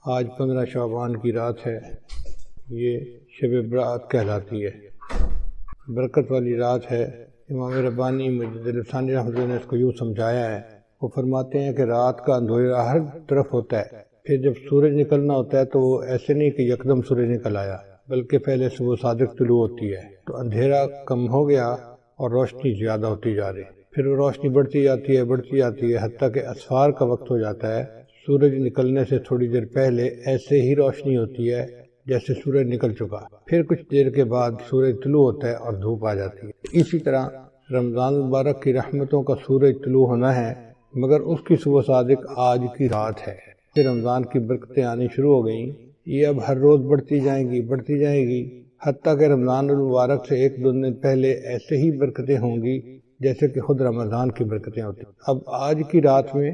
آج 15 شعبان کی رات ہے، یہ شب برات کہلاتی ہے، برکت والی رات ہے۔ امام ربانی مجد الثانی رحمۃ اللہ نے اس کو یوں سمجھایا ہے، وہ فرماتے ہیں کہ رات کا اندھیرا ہر طرف ہوتا ہے، پھر جب سورج نکلنا ہوتا ہے تو وہ ایسے نہیں کہ یکدم سورج نکل آیا، بلکہ پہلے صبح صادق طلوع ہوتی ہے تو اندھیرا کم ہو گیا اور روشنی زیادہ ہوتی جا رہی، پھر وہ روشنی بڑھتی جاتی ہے حتیٰ کہ اسفار کا وقت ہو جاتا ہے۔ سورج نکلنے سے تھوڑی دیر پہلے ایسے ہی روشنی ہوتی ہے جیسے سورج نکل چکا، پھر کچھ دیر کے بعد سورج طلوع ہوتا ہے اور دھوپ آ جاتی ہے۔ اسی طرح رمضان مبارک کی رحمتوں کا سورج طلوع ہونا ہے، مگر اس کی صبح صادق آج کی رات ہے۔ پھر رمضان کی برکتیں آنی شروع ہو گئیں، یہ اب ہر روز بڑھتی جائیں گی، حتیٰ کہ رمضان المبارک سے ایک دو دن پہلے ایسے ہی برکتیں ہوں گی جیسے کہ خود رمضان کی برکتیں ہوتی ہیں۔ اب آج کی رات میں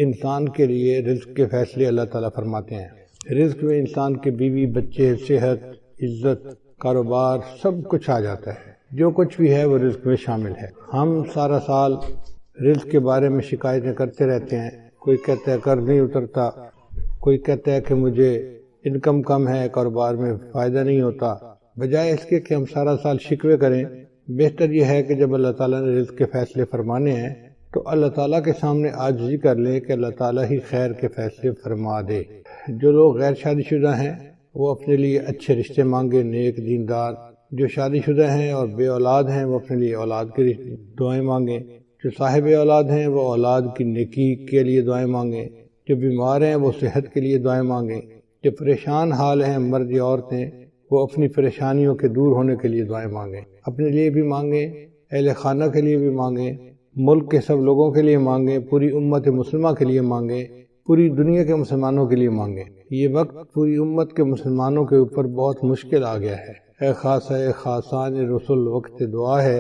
انسان کے لیے رزق کے فیصلے اللہ تعالیٰ فرماتے ہیں۔ رزق میں انسان کے بیوی بچے، صحت، عزت، کاروبار سب کچھ آ جاتا ہے، جو کچھ بھی ہے وہ رزق میں شامل ہے۔ ہم سارا سال رزق کے بارے میں شکایتیں کرتے رہتے ہیں، کوئی کہتا ہے قرض نہیں اترتا، کوئی کہتا ہے کہ مجھے انکم کم ہے، کاروبار میں فائدہ نہیں ہوتا۔ بجائے اس کے کہ ہم سارا سال شکوے کریں، بہتر یہ ہے کہ جب اللہ تعالیٰ نے رزق کے فیصلے فرمانے ہیں تو اللہ تعالیٰ کے سامنے عاجزی کر لیں کہ اللہ تعالیٰ ہی خیر کے فیصلے فرما دے۔ جو لوگ غیر شادی شدہ ہیں وہ اپنے لیے اچھے رشتے مانگے، نیک دیندار۔ جو شادی شدہ ہیں اور بے اولاد ہیں وہ اپنے لیے اولاد کی دعائیں مانگیں۔ جو صاحب اولاد ہیں وہ اولاد کی نیکی کے لیے دعائیں مانگیں۔ جو بیمار ہیں وہ صحت کے لیے دعائیں مانگیں۔ جو پریشان حال ہیں مرد یا عورتیں وہ اپنی پریشانیوں کے دور ہونے کے لیے دعائیں مانگیں، اپنے لیے بھی مانگیں، اہل خانہ کے لیے بھی مانگیں، ملک کے سب لوگوں کے لیے مانگیں، پوری امت مسلمہ کے لیے مانگیں، پوری دنیا کے مسلمانوں کے لیے مانگیں۔ یہ وقت پوری امت کے مسلمانوں کے اوپر بہت مشکل آ گیا ہے۔ اے خاصہ اے خاصان رسول، وقت دعا ہے،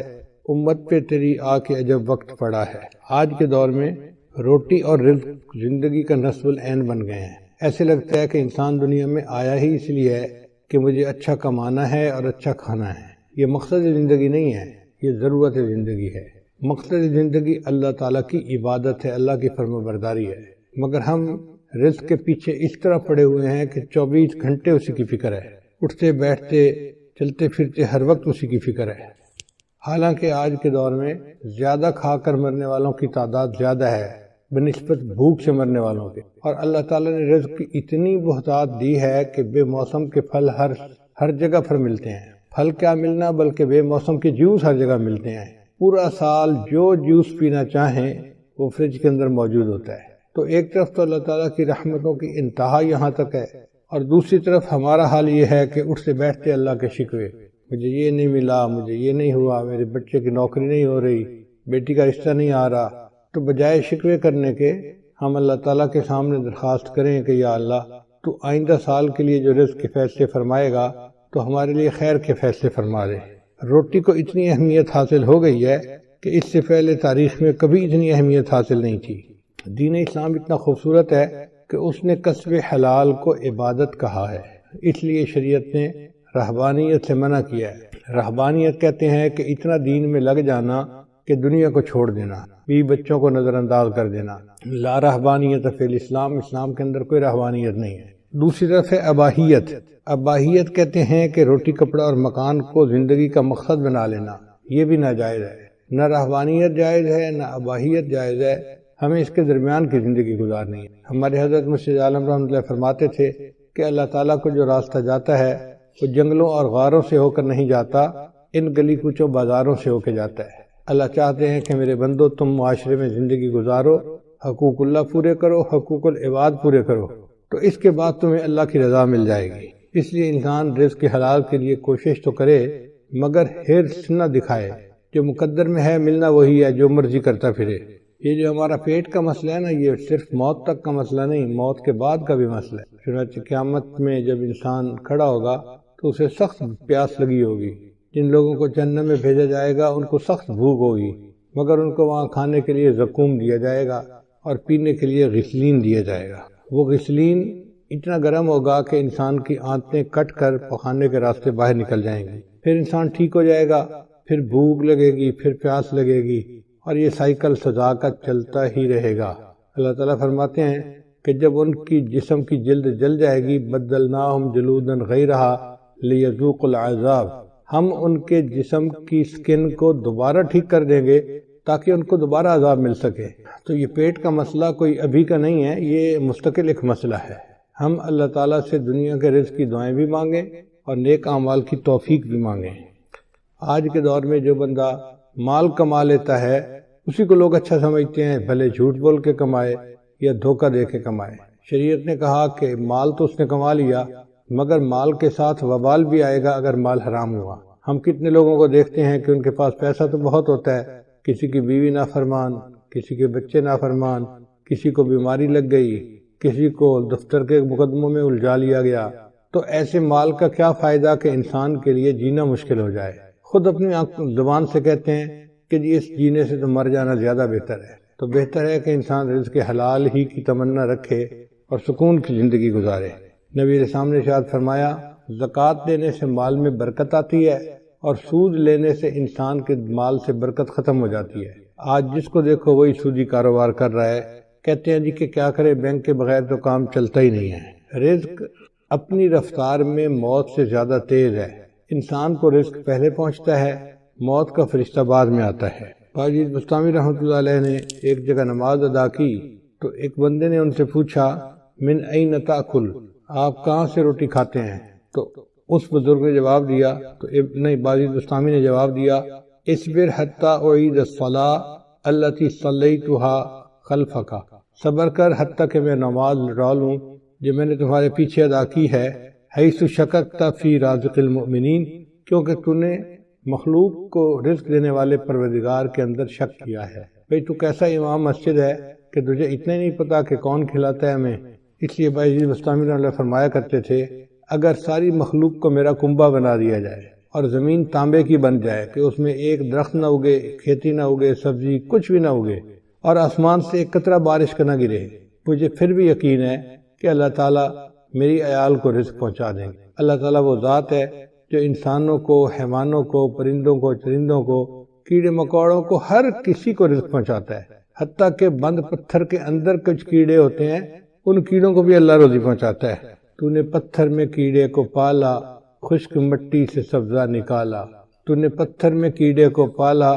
امت پہ تیری آ کے عجب وقت پڑا ہے۔ آج کے دور میں روٹی اور رزق زندگی کا نصب العین بن گئے ہیں۔ ایسے لگتا ہے کہ انسان دنیا میں آیا ہی اس لیے ہے کہ مجھے اچھا کمانا ہے اور اچھا کھانا ہے۔ یہ مقصد زندگی نہیں ہے، یہ ضرورت زندگی ہے۔ مقصد زندگی اللہ تعالیٰ کی عبادت ہے، اللہ کی فرمانبرداری ہے، مگر ہم رزق کے پیچھے اس طرح پڑے ہوئے ہیں کہ 24 گھنٹے اسی کی فکر ہے، اٹھتے بیٹھتے چلتے پھرتے ہر وقت اسی کی فکر ہے۔ حالانکہ آج کے دور میں زیادہ کھا کر مرنے والوں کی تعداد زیادہ ہے بنسبت بھوک سے مرنے والوں کے، اور اللہ تعالیٰ نے رزق کی اتنی بہتات دی ہے کہ بے موسم کے پھل ہر جگہ پر ملتے ہیں۔ پھل کیا ملنا بلکہ بے موسم کے جوس ہر جگہ ملتے ہیں۔ پورا سال جو جوس پینا چاہیں وہ فریج کے اندر موجود ہوتا ہے۔ تو ایک طرف تو اللہ تعالیٰ کی رحمتوں کی انتہا یہاں تک ہے، اور دوسری طرف ہمارا حال یہ ہے کہ اٹھتے بیٹھتے اللہ کے شکوے، مجھے یہ نہیں ملا، مجھے یہ نہیں ہوا، میرے بچے کی نوکری نہیں ہو رہی، بیٹی کا رشتہ نہیں آ رہا۔ تو بجائے شکوے کرنے کے ہم اللہ تعالیٰ کے سامنے درخواست کریں کہ یا اللہ تو آئندہ سال کے لیے جو رزق کے فیصلے فرمائے گا تو ہمارے لیے خیر کے فیصلے فرما دے۔ روٹی کو اتنی اہمیت حاصل ہو گئی ہے کہ اس سے پہلے تاریخ میں کبھی اتنی اہمیت حاصل نہیں تھی۔ دین اسلام اتنا خوبصورت ہے کہ اس نے کسب حلال کو عبادت کہا ہے، اس لیے شریعت نے رہبانیت سے منع کیا ہے۔ رہبانیت کہتے ہیں کہ اتنا دین میں لگ جانا کہ دنیا کو چھوڑ دینا، بیوی بچوں کو نظر انداز کر دینا۔ لا رہبانیت فی الاسلام، اسلام کے اندر کوئی رہبانیت نہیں ہے۔ دوسری طرف ہے اباہیت۔ اباہیت کہتے ہیں کہ روٹی کپڑا اور مکان کو زندگی کا مقصد بنا لینا، یہ بھی ناجائز ہے۔ نہ رہبانیت جائز ہے نہ اباہیت جائز ہے، ہمیں اس کے درمیان کی زندگی گزارنی ہے۔ ہمارے حضرت مسیح عالم رحمۃ اللہ فرماتے تھے کہ اللہ تعالیٰ کو جو راستہ جاتا ہے وہ جنگلوں اور غاروں سے ہو کر نہیں جاتا، ان گلی کوچوں بازاروں سے ہو کے جاتا ہے۔ اللہ چاہتے ہیں کہ میرے بندو تم معاشرے میں زندگی گزارو، حقوق اللہ پورے کرو، حقوق العباد پورے کرو، تو اس کے بعد تمہیں اللہ کی رضا مل جائے گی۔ اس لیے انسان رزق حلال کے لیے کوشش تو کرے مگر حرص نہ دکھائے۔ جو مقدر میں ہے ملنا وہی ہے، جو مرضی کرتا پھرے۔ یہ جو ہمارا پیٹ کا مسئلہ ہے نا، یہ صرف موت تک کا مسئلہ نہیں، موت کے بعد کا بھی مسئلہ ہے۔ چنانچہ قیامت میں جب انسان کھڑا ہوگا تو اسے سخت پیاس لگی ہوگی۔ جن لوگوں کو جہنم میں بھیجا جائے گا ان کو سخت بھوک ہوگی، مگر ان کو وہاں کھانے کے لیے زقوم دیا جائے گا اور پینے کے لیے غسلین دیا جائے گا۔ وہ غسلین اتنا گرم ہوگا کہ انسان کی آنتیں کٹ کر پخانے کے راستے باہر نکل جائیں گی۔ پھر انسان ٹھیک ہو جائے گا، پھر بھوک لگے گی، پھر پیاس لگے گی، اور یہ سائیکل سزا کا چلتا ہی رہے گا۔ اللہ تعالیٰ فرماتے ہیں کہ جب ان کی جسم کی جلد جل جائے گی بدلناہم جلودا غیرہا لیذوقوا العذاب، ہم ان کے جسم کی سکن کو دوبارہ ٹھیک کر دیں گے تاکہ ان کو دوبارہ عذاب مل سکے۔ تو یہ پیٹ کا مسئلہ کوئی ابھی کا نہیں ہے، یہ مستقل ایک مسئلہ ہے۔ ہم اللہ تعالیٰ سے دنیا کے رزق کی دعائیں بھی مانگیں اور نیک اعمال کی توفیق بھی مانگیں۔ آج کے دور میں جو بندہ مال کما لیتا ہے اسی کو لوگ اچھا سمجھتے ہیں، بھلے جھوٹ بول کے کمائے یا دھوکہ دے کے کمائے۔ شریعت نے کہا کہ مال تو اس نے کما لیا مگر مال کے ساتھ وبال بھی آئے گا اگر مال حرام ہوا۔ ہم کتنے لوگوں کو دیکھتے ہیں کہ ان کے پاس پیسہ تو بہت ہوتا ہے، کسی کی بیوی نافرمان، کسی کے بچے نافرمان، کسی کو بیماری لگ گئی، کسی کو دفتر کے مقدموں میں الجھا لیا گیا، تو ایسے مال کا کیا فائدہ کہ انسان کے لیے جینا مشکل ہو جائے۔ خود اپنی زبان سے کہتے ہیں کہ جی اس جینے سے تو مر جانا زیادہ بہتر ہے۔ تو بہتر ہے کہ انسان رزق حلال ہی کی تمنا رکھے اور سکون کی زندگی گزارے۔ نبی علیہ السلام نے ارشاد فرمایا زکوٰۃ دینے سے مال میں برکت آتی ہے اور سود لینے سے انسان کے مال سے برکت ختم ہو جاتی ہے۔ آج جس کو دیکھو وہی سودی کاروبار کر رہا ہے، کہتے ہیں جی کہ کیا کرے، بینک کے بغیر تو کام چلتا ہی نہیں ہے۔ رزق اپنی رفتار میں موت سے زیادہ تیز ہے، انسان کو رزق پہلے پہنچتا ہے، موت کا فرشتہ بعد میں آتا ہے۔ باجی بستامی رحمۃ اللہ علیہ نے ایک جگہ نماز ادا کی تو ایک بندے نے ان سے پوچھا من این تاکل، آپ کہاں سے روٹی کھاتے ہیں؟ تو اس بزرگ نے جواب دیا، تو ابن باجی بستامی نے جواب دیا اصبر حتی اعید الصلاۃ التی صلیتها خلفک، صبر کر حتیٰ کہ میں نماز لوٹا لوں جو میں نے تمہارے پیچھے ادا کی ہے، حیث شککت فی رازق المؤمنین، کیونکہ تو نے مخلوق کو رزق دینے والے پروردگار کے اندر شک کیا ہے۔ بھئی تو کیسا امام مسجد ہے کہ تجھے اتنے نہیں پتا کہ کون کھلاتا ہے ہمیں؟ اس لیے باجی بستامی رحمۃ اللہ فرمایا کرتے تھے اگر ساری مخلوق کو میرا کنبہ بنا دیا جائے اور زمین تانبے کی بن جائے کہ اس میں ایک درخت نہ اگے، کھیتی نہ اگے، سبزی کچھ بھی نہ اگے، اور آسمان سے ایک قطرہ بارش کا نہ گرے، مجھے پھر بھی یقین ہے کہ اللہ تعالیٰ میری عیال کو رزق پہنچا دیں گے۔ اللہ تعالیٰ وہ ذات ہے جو انسانوں کو، حیوانوں کو، پرندوں کو، چرندوں کو، کیڑے مکوڑوں کو، ہر کسی کو رزق پہنچاتا ہے۔ حتیٰ کہ بند پتھر کے اندر کچھ کیڑے ہوتے ہیں، ان کیڑوں کو بھی اللہ روزی پہنچاتا ہے۔ تو نے پتھر میں کیڑے کو پالا، خشک مٹی سے سبزہ نکالا، تو نے پتھر میں کیڑے کو پالا،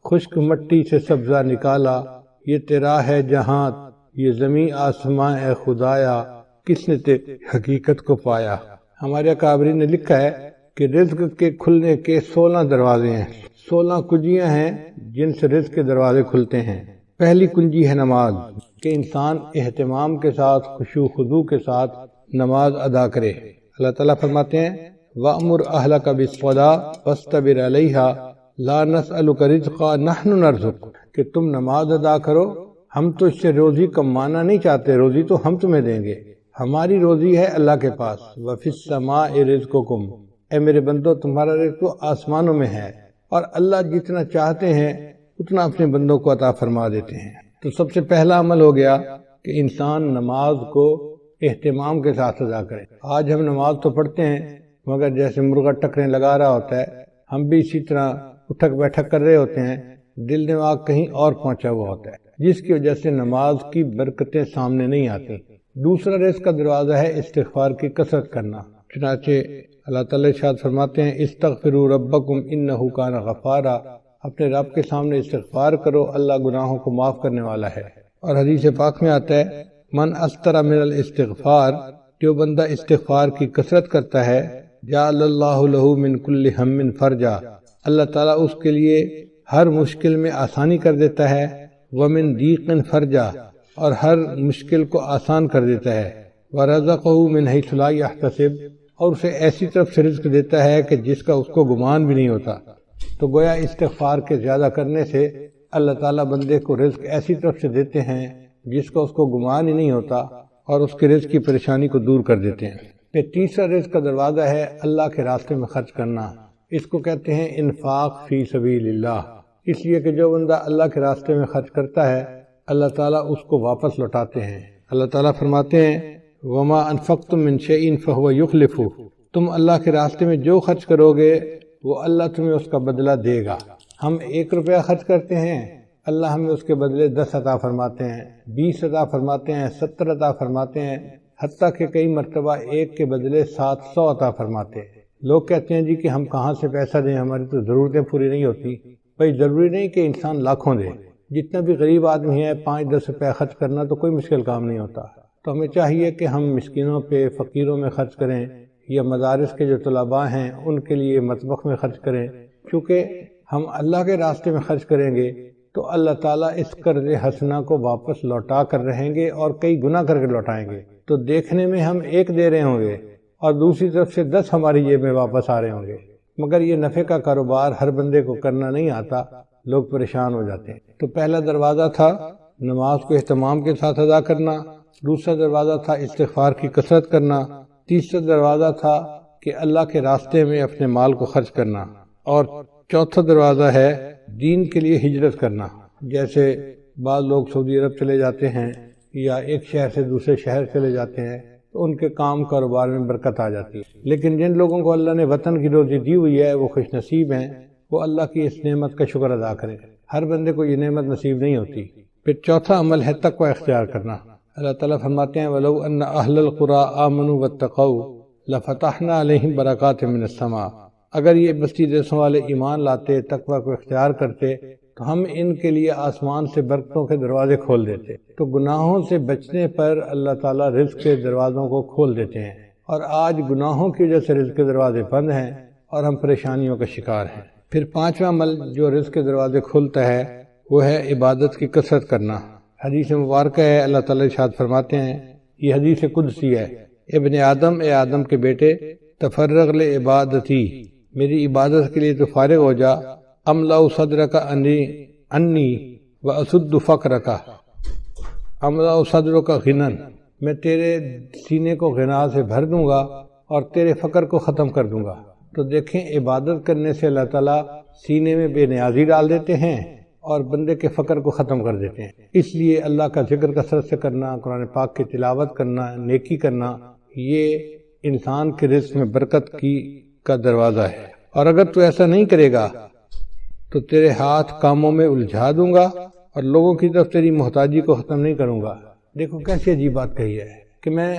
خشک مٹی سے سبزہ نکالا، یہ تیرا ہے جہاں، یہ زمین آسماں اے خدایا، کس نے تیری حقیقت کو پایا۔ ہمارے اکابری نے لکھا ہے کہ رزق کے کھلنے کے 16 دروازے ہیں، 16 کنجیاں ہیں جن سے رزق کے دروازے کھلتے ہیں۔ پہلی کنجی ہے نماز، کہ انسان اہتمام کے ساتھ، خشوع خضوع کے ساتھ نماز ادا کرے۔ اللہ تعالیٰ فرماتے ہیں وَأْمُرْ أَهْلَكَ بِالصَّلَاةِ وَاسْتَبِرْ عَلَيْهَا لَا نَسْأَلُكَ رِزْقًا نَحْنُ نَرْزُقُكَ، کہ تم نماز ادا کرو، ہم تو اس سے روزی کمانا نہیں چاہتے، روزی تو ہم تمہیں دیں گے، ہماری روزی ہے اللہ کے پاس۔ وَفِي السَّمَاءِ رِزْقُكُمْ، اے میرے بندو تمہارا رزق تو آسمانوں میں ہے، اور اللہ جتنا چاہتے ہیں اتنا اپنے بندوں کو عطا فرما دیتے ہیں۔ تو سب سے پہلا عمل ہو گیا کہ انسان نماز کو اہتمام کے ساتھ ادا کرے۔ آج ہم نماز تو پڑھتے ہیں مگر جیسے مرغا ٹکریں لگا رہا ہوتا ہے، ہم بھی اسی طرح اٹھک بیٹھک کر رہے ہوتے ہیں، دل دماغ کہیں اور پہنچا ہوا ہوتا ہے، جس کی وجہ سے نماز کی برکتیں سامنے نہیں آتی۔ دوسرا رزق کا دروازہ ہے استغفار کی کثرت کرنا، چنانچہ اللہ تعالیٰ ارشاد فرماتے ہیں استغفروا ربکم انہ کان غفارا، اپنے رب کے سامنے استغفار کرو، اللہ گناہوں کو معاف کرنے والا ہے۔ اور حدیث پاک میں آتا ہے من استر من الاستغفار، جو بندہ استغفار کی کثرت کرتا ہے جعل اللہ لہ من کل ہم فرجا، اللہ تعالیٰ اس کے لیے ہر مشکل میں آسانی کر دیتا ہے، ومن ضیق فرجا، اور ہر مشکل کو آسان کر دیتا ہے، ورزقہ من حیث لا یحتسب، اور اسے ایسی طرف سے رزق دیتا ہے کہ جس کا اس کو گمان بھی نہیں ہوتا۔ تو گویا استغفار کے زیادہ کرنے سے اللہ تعالیٰ بندے کو رزق ایسی طرف سے دیتے ہیں جس کا اس کو گمان ہی نہیں ہوتا، اور اس کے رزق کی پریشانی کو دور کر دیتے ہیں۔ پھر تیسرا رزق کا دروازہ ہے اللہ کے راستے میں خرچ کرنا، اس کو کہتے ہیں انفاق فی سبیل اللہ، اس لیے کہ جو بندہ اللہ کے راستے میں خرچ کرتا ہے اللہ تعالیٰ اس کو واپس لوٹاتے ہیں۔ اللہ تعالیٰ فرماتے ہیں وما انفقتم من شیء فہو یخلفہ، تم اللہ کے راستے میں جو خرچ کرو گے وہ اللہ تمہیں اس کا بدلہ دے گا۔ ہم 1 روپیہ خرچ کرتے ہیں اللہ ہمیں اس کے بدلے 10 عطا فرماتے ہیں، 20 عطا فرماتے ہیں، 70 عطا فرماتے ہیں، حتیٰ کہ کئی مرتبہ ایک کے بدلے 700 عطا فرماتے ہیں۔ لوگ کہتے ہیں جی کہ ہم کہاں سے پیسہ دیں، ہماری تو ضرورتیں پوری نہیں ہوتی۔ بھائی ضروری نہیں کہ انسان لاکھوں دے، جتنا بھی غریب آدمی ہے 5-10 روپے خرچ کرنا تو کوئی مشکل کام نہیں ہوتا۔ تو ہمیں چاہیے کہ ہم مسکینوں پہ، فقیروں میں خرچ کریں، یا مدارس کے جو طلباء ہیں ان کے لیے مطبخ میں خرچ کریں، کیونکہ ہم اللہ کے راستے میں خرچ کریں گے تو اللہ تعالیٰ اس قرض حسنہ کو واپس لوٹا کر رہیں گے اور کئی گنا کر کے لوٹائیں گے۔ تو دیکھنے میں ہم 1 دے رہے ہوں گے اور دوسری طرف سے 10 ہماری جیب میں واپس آ رہے ہوں گے، مگر یہ نفع کا کاروبار ہر بندے کو کرنا نہیں آتا، لوگ پریشان ہو جاتے ہیں۔ تو پہلا دروازہ تھا نماز کو اہتمام کے ساتھ ادا کرنا، دوسرا دروازہ تھا استغفار کی کثرت کرنا، تیسرا دروازہ تھا کہ اللہ کے راستے میں اپنے مال کو خرچ کرنا، اور چوتھا دروازہ ہے دین کے لیے ہجرت کرنا۔ جیسے بعض لوگ سعودی عرب چلے جاتے ہیں یا ایک شہر سے دوسرے شہر چلے جاتے ہیں تو ان کے کام کاروبار میں برکت آ جاتی ہے، لیکن جن لوگوں کو اللہ نے وطن کی روزی دی ہوئی ہے وہ خوش نصیب ہیں، وہ اللہ کی اس نعمت کا شکر ادا کریں۔ ہر بندے کو یہ نعمت نصیب نہیں ہوتی۔ پھر چوتھا عمل ہے تقوی اختیار کرنا۔ اللہ تعالیٰ فرماتے ہیں وَلَوْ أَنَّ أَهْلَ الْقُرَىٰ آمَنُوا وَاتَّقَوْا لَفَتَحْنَا عَلَيْهِمْ بَرَكَاتٍ مِّنَ السَّمَاءِ، اگر یہ بستی دیسوں والے ایمان لاتے، تقوی کو اختیار کرتے تو ہم ان کے لیے آسمان سے برکتوں کے دروازے کھول دیتے۔ تو گناہوں سے بچنے پر اللہ تعالیٰ رزق کے دروازوں کو کھول دیتے ہیں، اور آج گناہوں کی وجہ سے رزق کے دروازے بند ہیں اور ہم پریشانیوں کا شکار ہیں۔ پھر پانچواں عمل جو رزق کے دروازے کھولتا ہے وہ ہے عبادت کی کثرت کرنا۔ حدیث مبارکہ ہے، اللہ تعالیٰ ارشاد فرماتے ہیں، یہ حدیث قدسی ہے، ابن آدم، اے آدم کے بیٹے، تفرغ لعبادتی، میری عبادت کے لیے تو فارغ ہو جا، املا صدرک انی واسد فقرک، املا صدرک غنن، میں تیرے سینے کو غنا سے بھر دوں گا اور تیرے فقر کو ختم کر دوں گا۔ تو دیکھیں عبادت کرنے سے اللہ تعالیٰ سینے میں بے نیازی ڈال دیتے ہیں اور بندے کے فقر کو ختم کر دیتے ہیں۔ اس لیے اللہ کا ذکر کثرت سے کرنا، قرآن پاک کی تلاوت کرنا، نیکی کرنا، یہ انسان کے رزق میں برکت کا دروازہ ہے۔ اور اگر تو ایسا نہیں کرے گا تو تیرے ہاتھ کاموں میں الجھا دوں گا اور لوگوں کی طرف تیری محتاجی کو ختم نہیں کروں گا۔ دیکھو کیسی عجیب بات کہی ہے کہ میں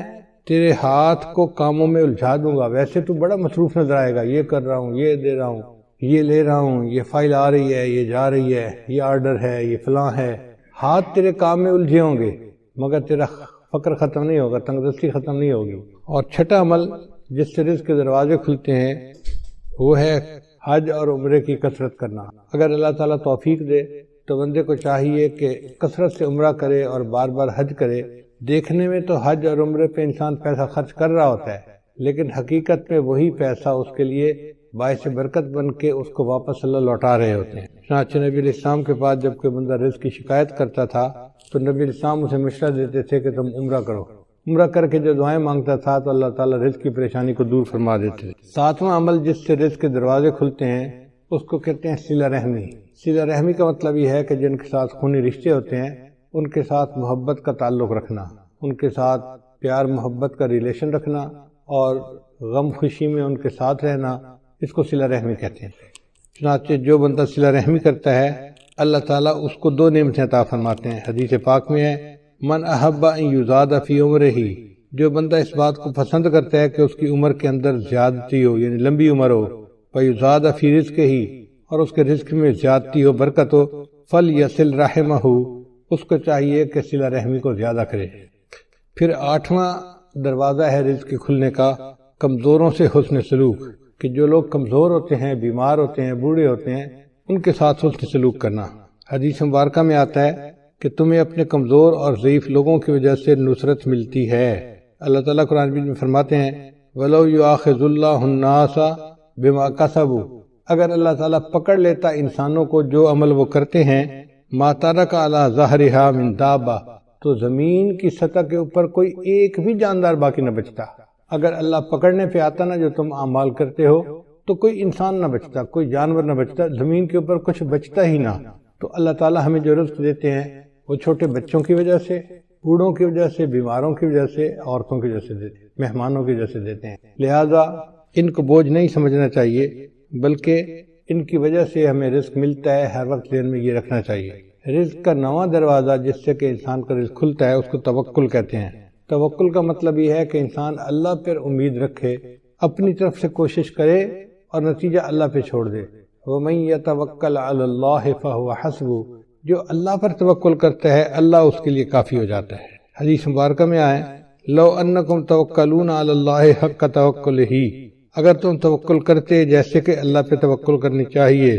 تیرے ہاتھ کو کاموں میں الجھا دوں گا۔ ویسے تو بڑا مصروف نظر آئے گا، یہ کر رہا ہوں، یہ دے رہا ہوں، یہ لے رہا ہوں، یہ فائل آ رہی ہے، یہ جا رہی ہے، یہ آرڈر ہے، یہ فلاں ہے، ہاتھ تیرے کام میں الجھے ہوں گے مگر تیرا فقر ختم نہیں ہوگا، تنگ دستی ختم نہیں ہوگی۔ اور چھٹا عمل جس سے رزق کے دروازے کھلتے ہیں وہ ہے حج اور عمرے کی کثرت کرنا۔ اگر اللہ تعالیٰ توفیق دے تو بندے کو چاہیے کہ کثرت سے عمرہ کرے اور بار بار حج کرے۔ دیکھنے میں تو حج اور عمرے پہ انسان پیسہ خرچ کر رہا ہوتا ہے، لیکن حقیقت میں وہی پیسہ اس کے لیے باعث برکت بن کے اس کو واپس اللہ لوٹا رہے ہوتے ہیں۔ چنانچہ نبی علیہ السلام کے پاس جب کوئی بندہ رزق کی شکایت کرتا تھا تو نبی علیہ السلام اسے مشورہ دیتے تھے کہ تم عمرہ کرو۔ عمرہ کر کے جو دعائیں مانگتا تھا تو اللہ تعالیٰ رزق کی پریشانی کو دور فرما دیتے تھے۔ ساتواں عمل جس سے رزق کے دروازے کھلتے ہیں اس کو کہتے ہیں صلہ رحمی۔ صلہ رحمی کا مطلب یہ ہے کہ جن کے ساتھ خونی رشتے ہوتے ہیں ان کے ساتھ محبت کا تعلق رکھنا، ان کے ساتھ پیار محبت کا ریلیشن رکھنا اور غم خوشی میں ان کے ساتھ رہنا، اس کو صلہ رحمی کہتے ہیں۔ چنانچہ جو بندہ صلہ رحمی کرتا ہے اللہ تعالیٰ اس کو 2 نعمتیں عطا فرماتے ہیں۔ حدیث پاک میں ہے من احب ان یزاد فی عمرہ، جو بندہ اس بات کو پسند کرتا ہے کہ اس کی عمر کے اندر زیادتی ہو، یعنی لمبی عمر ہو، فیزاد فی رزقہ، اور اس کے رزق میں زیادتی ہو، برکت ہو، فلیصل رحمہ، اس کو چاہیے کہ صلہ رحمی کو زیادہ کرے۔ پھر 8واں دروازہ ہے رزق کے کھلنے کا کمزوروں سے حسن سلوک، کہ جو لوگ کمزور ہوتے ہیں، بیمار ہوتے ہیں، بوڑھے ہوتے ہیں، ان کے ساتھ حسن سلوک کرنا۔ حدیث مبارکہ میں آتا ہے کہ تمہیں اپنے کمزور اور ضعیف لوگوں کی وجہ سے نصرت ملتی ہے۔ اللہ تعالیٰ قرآن میں فرماتے ہیں وَلَوْ يُؤَاخِذُ اللَّهُ النَّاسَ بِمَا كَسَبُوا، اگر اللہ تعالیٰ پکڑ لیتا انسانوں کو جو عمل وہ کرتے ہیں، مَا تَرَكَ عَلَى ظَهْرِهَا مِن دَابَّةٍ، تو زمین کی سطح کے اوپر کوئی ایک بھی جاندار باقی نہ بچتا۔ اگر اللہ پکڑنے پہ آتا نا جو تم اعمال کرتے ہو تو کوئی انسان نہ بچتا، کوئی جانور نہ بچتا، زمین کے اوپر کچھ بچتا ہی نہ۔ تو اللہ تعالیٰ ہمیں جو رزق دیتے ہیں وہ چھوٹے بچوں کی وجہ سے، بوڑھوں کی وجہ سے، بیماروں کی وجہ سے، عورتوں کی وجہ سے دیتے ہیں، مہمانوں کی وجہ سے دیتے ہیں۔ لہٰذا ان کو بوجھ نہیں سمجھنا چاہیے، بلکہ ان کی وجہ سے ہمیں رزق ملتا ہے، ہر وقت ذہن میں یہ رکھنا چاہیے۔ رزق کا نواں دروازہ جس سے کہ انسان کا رزق کھلتا ہے اس کو توکل کہتے ہیں۔ توکل کا مطلب یہ ہے کہ انسان اللہ پر امید رکھے، اپنی طرف سے کوشش کرے اور نتیجہ اللہ پہ چھوڑ دے۔ وَمَن يَتَوَكَّلْ عَلَى اللَّهِ فَهُوَ حَسْبُهُ، جو اللہ پر توکل کرتا ہے اللہ اس کے لیے کافی ہو جاتا ہے۔ حدیث مبارکہ میں آئے لو انکم توکلون علی اللہ حق توکلہ، اگر تم توکل کرتے جیسے کہ اللہ پہ توکل کرنی چاہیے،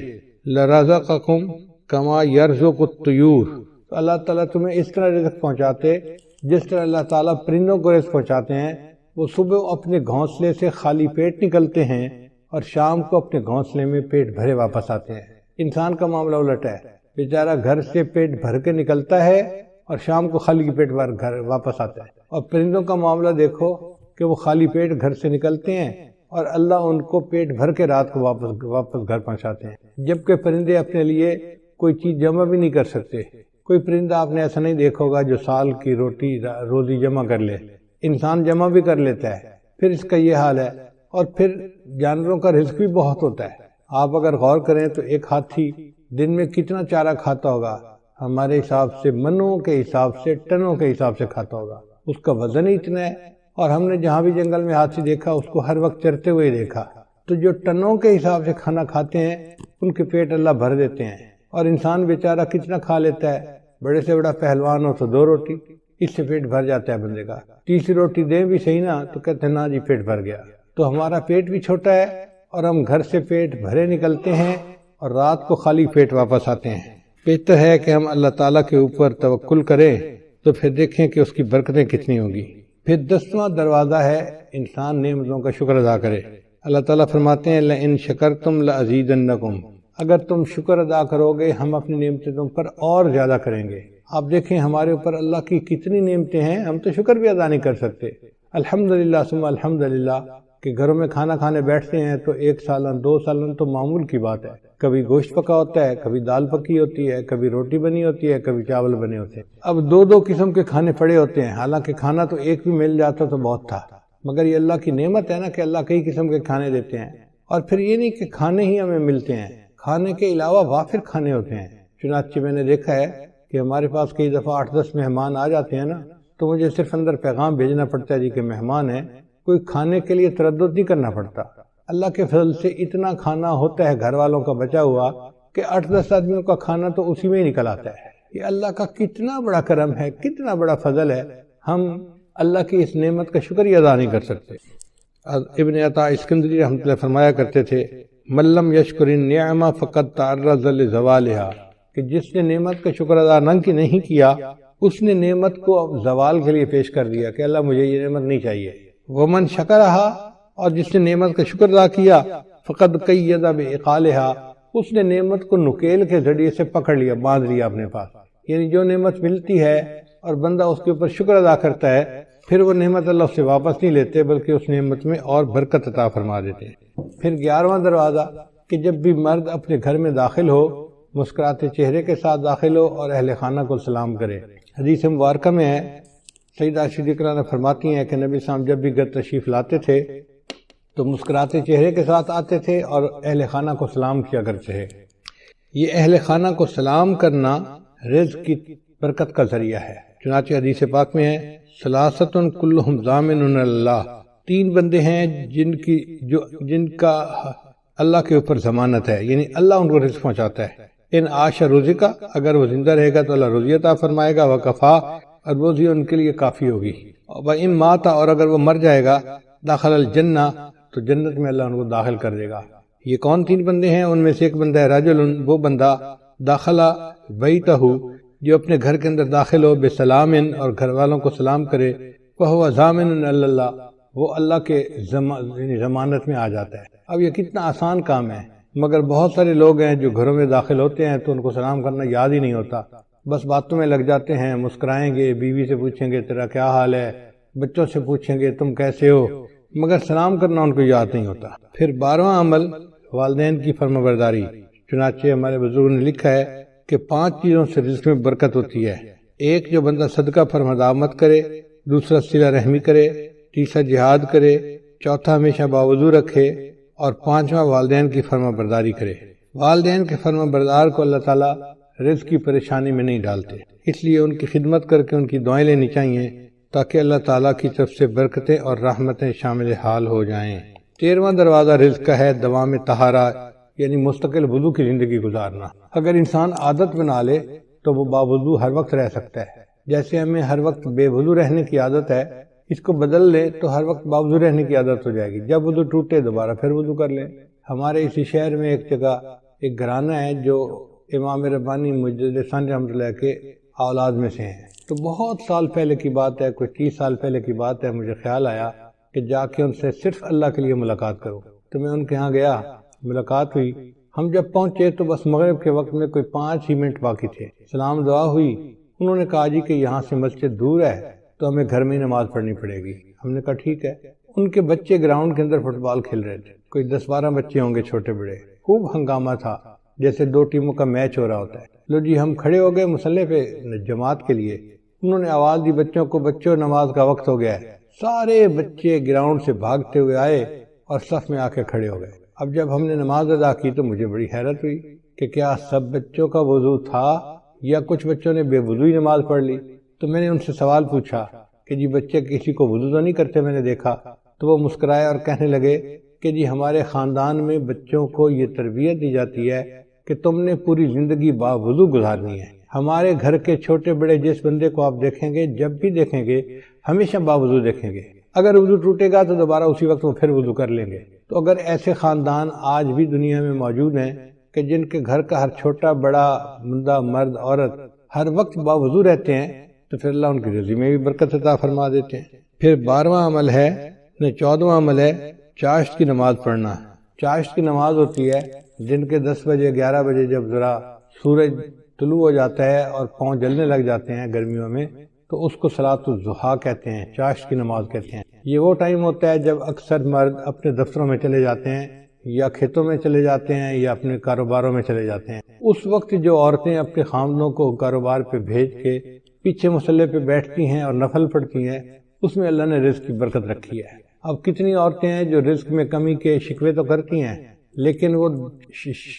لرزقکم کما یرزق الطیور، تو اللہ تعالیٰ تمہیں اس طرح رزق پہنچاتے جس طرح اللہ تعالیٰ پرندوں کو رزق پہنچاتے ہیں۔ وہ صبح اپنے گھونسلے سے خالی پیٹ نکلتے ہیں اور شام کو اپنے گھونسلے میں پیٹ بھرے واپس آتے ہیں۔ انسان کا معاملہ الٹ ہے، بیچارہ گھر سے پیٹ بھر کے نکلتا ہے اور شام کو خالی پیٹ گھر واپس آتا ہے۔ اور پرندوں کا معاملہ دیکھو کہ وہ خالی پیٹ گھر سے نکلتے ہیں اور اللہ ان کو پیٹ بھر کے رات کو واپس گھر پہنچاتے ہیں، جبکہ پرندے اپنے لیے کوئی چیز جمع بھی نہیں کر سکتے۔ کوئی پرندہ آپ نے ایسا نہیں دیکھا ہوگا جو سال کی روزی جمع کر لے، انسان جمع بھی کر لیتا ہے، پھر اس کا یہ حال ہے۔ اور پھر جانوروں کا رزق بھی بہت ہوتا ہے۔ آپ اگر غور کریں تو ایک ہاتھی دن میں کتنا چارہ کھاتا ہوگا، ہمارے حساب سے منوں کے حساب سے، ٹنوں کے حساب سے کھاتا ہوگا، اس کا وزن ہی اتنا ہے۔ اور ہم نے جہاں بھی جنگل میں ہاتھی دیکھا اس کو ہر وقت چرتے ہوئے دیکھا، تو جو ٹنوں کے حساب سے کھانا کھاتے ہیں ان کے پیٹ اللہ بھر دیتے ہیں۔ اور انسان بیچارہ کتنا کھا لیتا ہے، بڑے سے بڑا پہلوان ہو تو 2 روٹی، اس سے پیٹ بھر جاتا ہے بندے کا۔ تیسری روٹی دیں بھی صحیح نا تو کہتے ہیں نا جی پیٹ بھر گیا۔ تو ہمارا پیٹ بھی چھوٹا ہے اور ہم گھر سے پیٹ بھرے نکلتے ہیں اور رات کو خالی پیٹ واپس آتے ہیں۔ بہتر ہے کہ ہم اللہ تعالیٰ کے اوپر توکل کریں تو پھر دیکھیں کہ اس کی برکتیں کتنی ہوں گی۔ پھر 10واں دروازہ ہے انسان نعمتوں کا شکر ادا کرے۔ اللہ تعالیٰ فرماتے ہیں لَإِن شَكَرْتُمْ لَأَزِيدَنَّكُمْ، اگر تم شکر ادا کرو گے ہم اپنی نعمتیں تم پر اور زیادہ کریں گے۔ آپ دیکھیں ہمارے اوپر اللہ کی کتنی نعمتیں ہیں، ہم تو شکر بھی ادا نہیں کر سکتے۔ الحمدللہ ثم الحمدللہ کہ گھروں میں کھانا کھانے بیٹھتے ہیں تو 1 سالن 2 سالن تو معمول کی بات ہے، کبھی گوشت پکا ہوتا ہے، کبھی دال پکی ہوتی ہے، کبھی روٹی بنی ہوتی ہے، کبھی چاول بنے ہوتے ہیں۔ اب 2 قسم کے کھانے پڑے ہوتے ہیں، حالانکہ کھانا تو ایک بھی مل جاتا تو بہت تھا، مگر یہ اللہ کی نعمت ہے نا کہ اللہ کئی قسم کے کھانے دیتے ہیں۔ اور پھر یہ نہیں کہ کھانے ہی ہمیں ملتے ہیں، کھانے کے علاوہ وافر کھانے ہوتے ہیں۔ چنانچہ میں نے دیکھا ہے کہ ہمارے پاس کئی دفعہ 8-10 مہمان آ جاتے ہیں نا، تو مجھے صرف اندر پیغام بھیجنا پڑتا ہے جی کہ مہمان ہیں، کوئی کھانے کے لیے تردد نہیں کرنا پڑتا۔ اللہ کے فضل سے اتنا کھانا ہوتا ہے گھر والوں کا بچا ہوا کہ 8-10 آدمیوں کا کھانا تو اسی میں ہی نکل آتا ہے۔ یہ اللہ کا کتنا بڑا کرم ہے، کتنا بڑا فضل ہے، ہم اللہ کی اس نعمت کا شکریہ ادا نہیں کر سکتے۔ ابن عطا اسکندری رحمۃ اللہ فرمایا کرتے تھے من لم یشکر النعمہ فقد تعرض لزوالہا، کہ جس نے نعمت کا شکر ادا نہیں کیا اس نے نعمت کو اب زوال کے لیے پیش کر دیا کہ اللہ مجھے یہ نعمت نہیں چاہیے۔ ومن شکرہا، اور جس نے نعمت کا شکر ادا کیا فقد قید بعقالہا، اس نے نعمت کو نکیل کے ذریعے سے پکڑ لیا، باندھ لیا اپنے پاس۔ یعنی جو نعمت ملتی ہے اور بندہ اس کے اوپر شکر ادا کرتا ہے پھر وہ نعمت اللہ سے واپس نہیں لیتے بلکہ اس نعمت میں اور برکت عطا فرما دیتے ہیں۔ پھر 11واں دروازہ کہ جب بھی مرد اپنے گھر میں داخل ہو مسکراتے چہرے کے ساتھ داخل ہو اور اہل خانہ کو سلام کرے۔ حدیث مبارکہ میں ہے، سیدہ صدیقہ نے فرماتی ہیں کہ نبی صلی اللہ علیہ وسلم جب بھی گھر تشریف لاتے تھے تو مسکراتے چہرے کے ساتھ آتے تھے اور اہل خانہ کو سلام کیا کرتے تھے۔ یہ اہل خانہ کو سلام کرنا رزق کی برکت کا ذریعہ ہے۔ چنانچہ حدیث پاک میں ہے ثلاثۃ کلہم ضامن اللہ، 3 بندے ہیں جن کا اللہ کے اوپر ضمانت ہے، یعنی اللہ ان کو رزق پہنچاتا ہے۔ ان عاش رزقا، اگر وہ زندہ رہے گا تو اللہ روزی عطا فرمائے گا، وکفا، اور روزی ان کے لیے کافی ہوگی، وان مات، اور اگر وہ مر جائے گا داخل الجنہ، تو جنت میں اللہ ان کو داخل کر دے گا۔ یہ کون 3 بندے ہیں؟ ان میں سے ایک بندہ ہے رجل، وہ بندہ داخلہ بیتہ، جو اپنے گھر کے اندر داخل ہو بسلام، اور گھر والوں کو سلام کرے، وہو ضامن اللہ، وہ اللہ کے ضمانت میں آ جاتا ہے۔ اب یہ کتنا آسان کام ہے، مگر بہت سارے لوگ ہیں جو گھروں میں داخل ہوتے ہیں تو ان کو سلام کرنا یاد ہی نہیں ہوتا، بس باتوں میں لگ جاتے ہیں، مسکرائیں گے، بیوی سے پوچھیں گے تیرا کیا حال ہے، بچوں سے پوچھیں گے تم کیسے ہو، مگر سلام کرنا ان کو یاد نہیں ہوتا۔ پھر 12واں عمل والدین کی فرمانبرداری۔ چنانچہ ہمارے بزرگوں نے لکھا ہے کہ 5 چیزوں سے رزق میں برکت ہوتی ہے۔ ایک، جو بندہ صدقہ فرمادامت کرے، دوسرا صلہ رحمی کرے، تیسرا جہاد کرے، چوتھا ہمیشہ باوضو رکھے، اور 5واں والدین کی فرمانبرداری کرے۔ والدین کے فرمانبردار کو اللہ تعالیٰ رزق کی پریشانی میں نہیں ڈالتے، اس لیے ان کی خدمت کر کے ان کی دعائیں لینی چاہیے تاکہ اللہ تعالیٰ کی طرف سے برکتیں اور رحمتیں شامل حال ہو جائیں۔ 13واں دروازہ رزق کا ہے دوام طہارہ، یعنی مستقل وضو کی زندگی گزارنا۔ اگر انسان عادت بنا لے تو وہ باوضو ہر وقت رہ سکتا ہے۔ جیسے ہمیں ہر وقت بے وضو رہنے کی عادت ہے، اس کو بدل لے تو ہر وقت باوضو رہنے کی عادت ہو جائے گی۔ جب وضو ٹوٹے دوبارہ پھر وضو کر لیں۔ ہمارے اسی شہر میں ایک جگہ ایک گھرانہ ہے جو امام ربانی مجدد ثانی رحمۃ اللہ کے اولاد میں سے ہیں، تو بہت سال پہلے کی بات ہے، کوئی 30 سال پہلے کی بات ہے، مجھے خیال آیا کہ جا کے ان سے صرف اللہ کے لیے ملاقات کروں، تو میں ان کے ہاں گیا، ملاقات ہوئی۔ ہم جب پہنچے تو بس مغرب کے وقت میں کوئی 5 ہی منٹ باقی تھے، سلام دعا ہوئی۔ انہوں نے کہا جی کہ یہاں سے مسجد دور ہے تو ہمیں گھر میں ہی نماز پڑھنی پڑے گی۔ ہم نے کہا ٹھیک ہے۔ ان کے بچے گراؤنڈ کے اندر فٹ بال کھیل رہے تھے، کوئی 10-12 بچے ہوں گے چھوٹے بڑے، خوب ہنگامہ تھا، جیسے 2 ٹیموں کا میچ ہو رہا ہوتا ہے۔ لو جی ہم کھڑے ہو گئے مصلی پہ جماعت کے لیے، انہوں نے آواز دی بچوں کو، بچوں نماز کا وقت ہو گیا ہے۔ سارے بچے گراؤنڈ سے بھاگتے ہوئے آئے اور صف میں آ کے کھڑے ہو گئے۔ اب جب ہم نے نماز ادا کی تو مجھے بڑی حیرت ہوئی کہ کیا سب بچوں کا وضو تھا یا کچھ بچوں نے بے وضو ہی نماز پڑھ لی۔ تو میں نے ان سے سوال پوچھا کہ جی بچے کسی کو وضو تو نہیں کرتے میں نے دیکھا؟ تو وہ مسکرائے اور کہنے لگے کہ جی ہمارے خاندان میں بچوں کو یہ تربیت دی جاتی ہے کہ تم نے پوری زندگی باوضو گزارنی ہے۔ ہمارے گھر کے چھوٹے بڑے جس بندے کو آپ دیکھیں گے، جب بھی دیکھیں گے ہمیشہ باوضو دیکھیں گے، اگر وضو ٹوٹے گا تو دوبارہ اسی وقت وہ پھر وضو کر لیں گے۔ تو اگر ایسے خاندان آج بھی دنیا میں موجود ہیں کہ جن کے گھر کا ہر چھوٹا بڑا بندہ مرد عورت ہر وقت باوضو رہتے ہیں تو پھر اللہ ان کی رزق میں بھی برکت عطا فرما دیتے ہیں۔ پھر 12واں عمل ہے، 14واں عمل ہے چاشت کی نماز پڑھنا۔ چاشت کی نماز ہوتی ہے دن کے 10 بجے 11 بجے جب ذرا سورج طلوع ہو جاتا ہے اور پاؤں جلنے لگ جاتے ہیں گرمیوں میں، تو اس کو صلاۃ الضحیٰ کہتے ہیں، چاشت کی نماز کہتے ہیں۔ یہ وہ ٹائم ہوتا ہے جب اکثر مرد اپنے دفتروں میں چلے جاتے ہیں یا کھیتوں میں چلے جاتے ہیں یا اپنے کاروباروں میں چلے جاتے ہیں۔ اس وقت جو عورتیں اپنے خامدوں کو کاروبار پہ بھیج کے پیچھے مصلی پہ بیٹھتی ہیں اور نفل پڑھتی ہیں، اس میں اللہ نے رزق کی برکت رکھی ہے۔ اب کتنی عورتیں ہیں جو رزق میں کمی کے شکوے تو کرتی ہیں لیکن وہ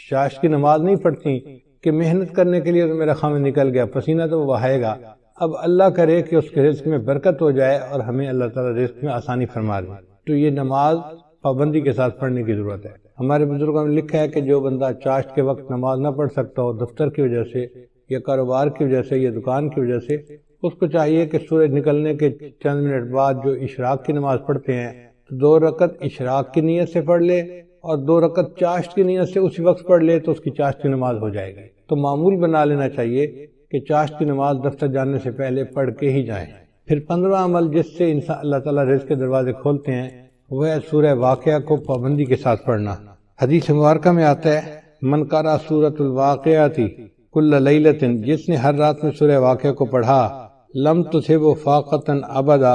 چاشت کی نماز نہیں پڑھتی کہ محنت کرنے کے لیے تو میرا خامد نکل گیا، پسینہ تو وہ بہائے گا۔ اب اللہ کرے کہ اس کے رزق میں برکت ہو جائے اور ہمیں اللہ تعالیٰ رزق میں آسانی فرما دے، تو یہ نماز پابندی کے ساتھ پڑھنے کی ضرورت ہے۔ ہمارے بزرگوں نے لکھا ہے کہ جو بندہ چاشت کے وقت نماز نہ پڑھ سکتا ہو دفتر کی وجہ سے یا کاروبار کی وجہ سے یا دکان کی وجہ سے، اس کو چاہیے کہ سورج نکلنے کے چند منٹ بعد جو اشراق کی نماز پڑھتے ہیں تو 2 رکعت اشراق کی نیت سے پڑھ لے اور 2 رکعت چاشت کی نیت سے اسی وقت پڑھ لے تو اس کی چاشت کی نماز ہو جائے گی۔ تو معمول بنا لینا چاہیے کہ چاشت کی نماز دفتر جانے سے پہلے پڑھ کے ہی جائیں۔ پھر 15واں عمل جس سے انسان اللہ تعالیٰ رزق کے دروازے کھولتے ہیں وہ ہے سورہ واقعہ کو پابندی کے ساتھ پڑھنا۔ حدیث مبارکہ میں آتا ہے من قرأ سورۃ الواقعۃ کل لیلۃ، جس نے ہر رات میں سورہ واقعہ کو پڑھا لم تصبہ فاقۃ ابدا،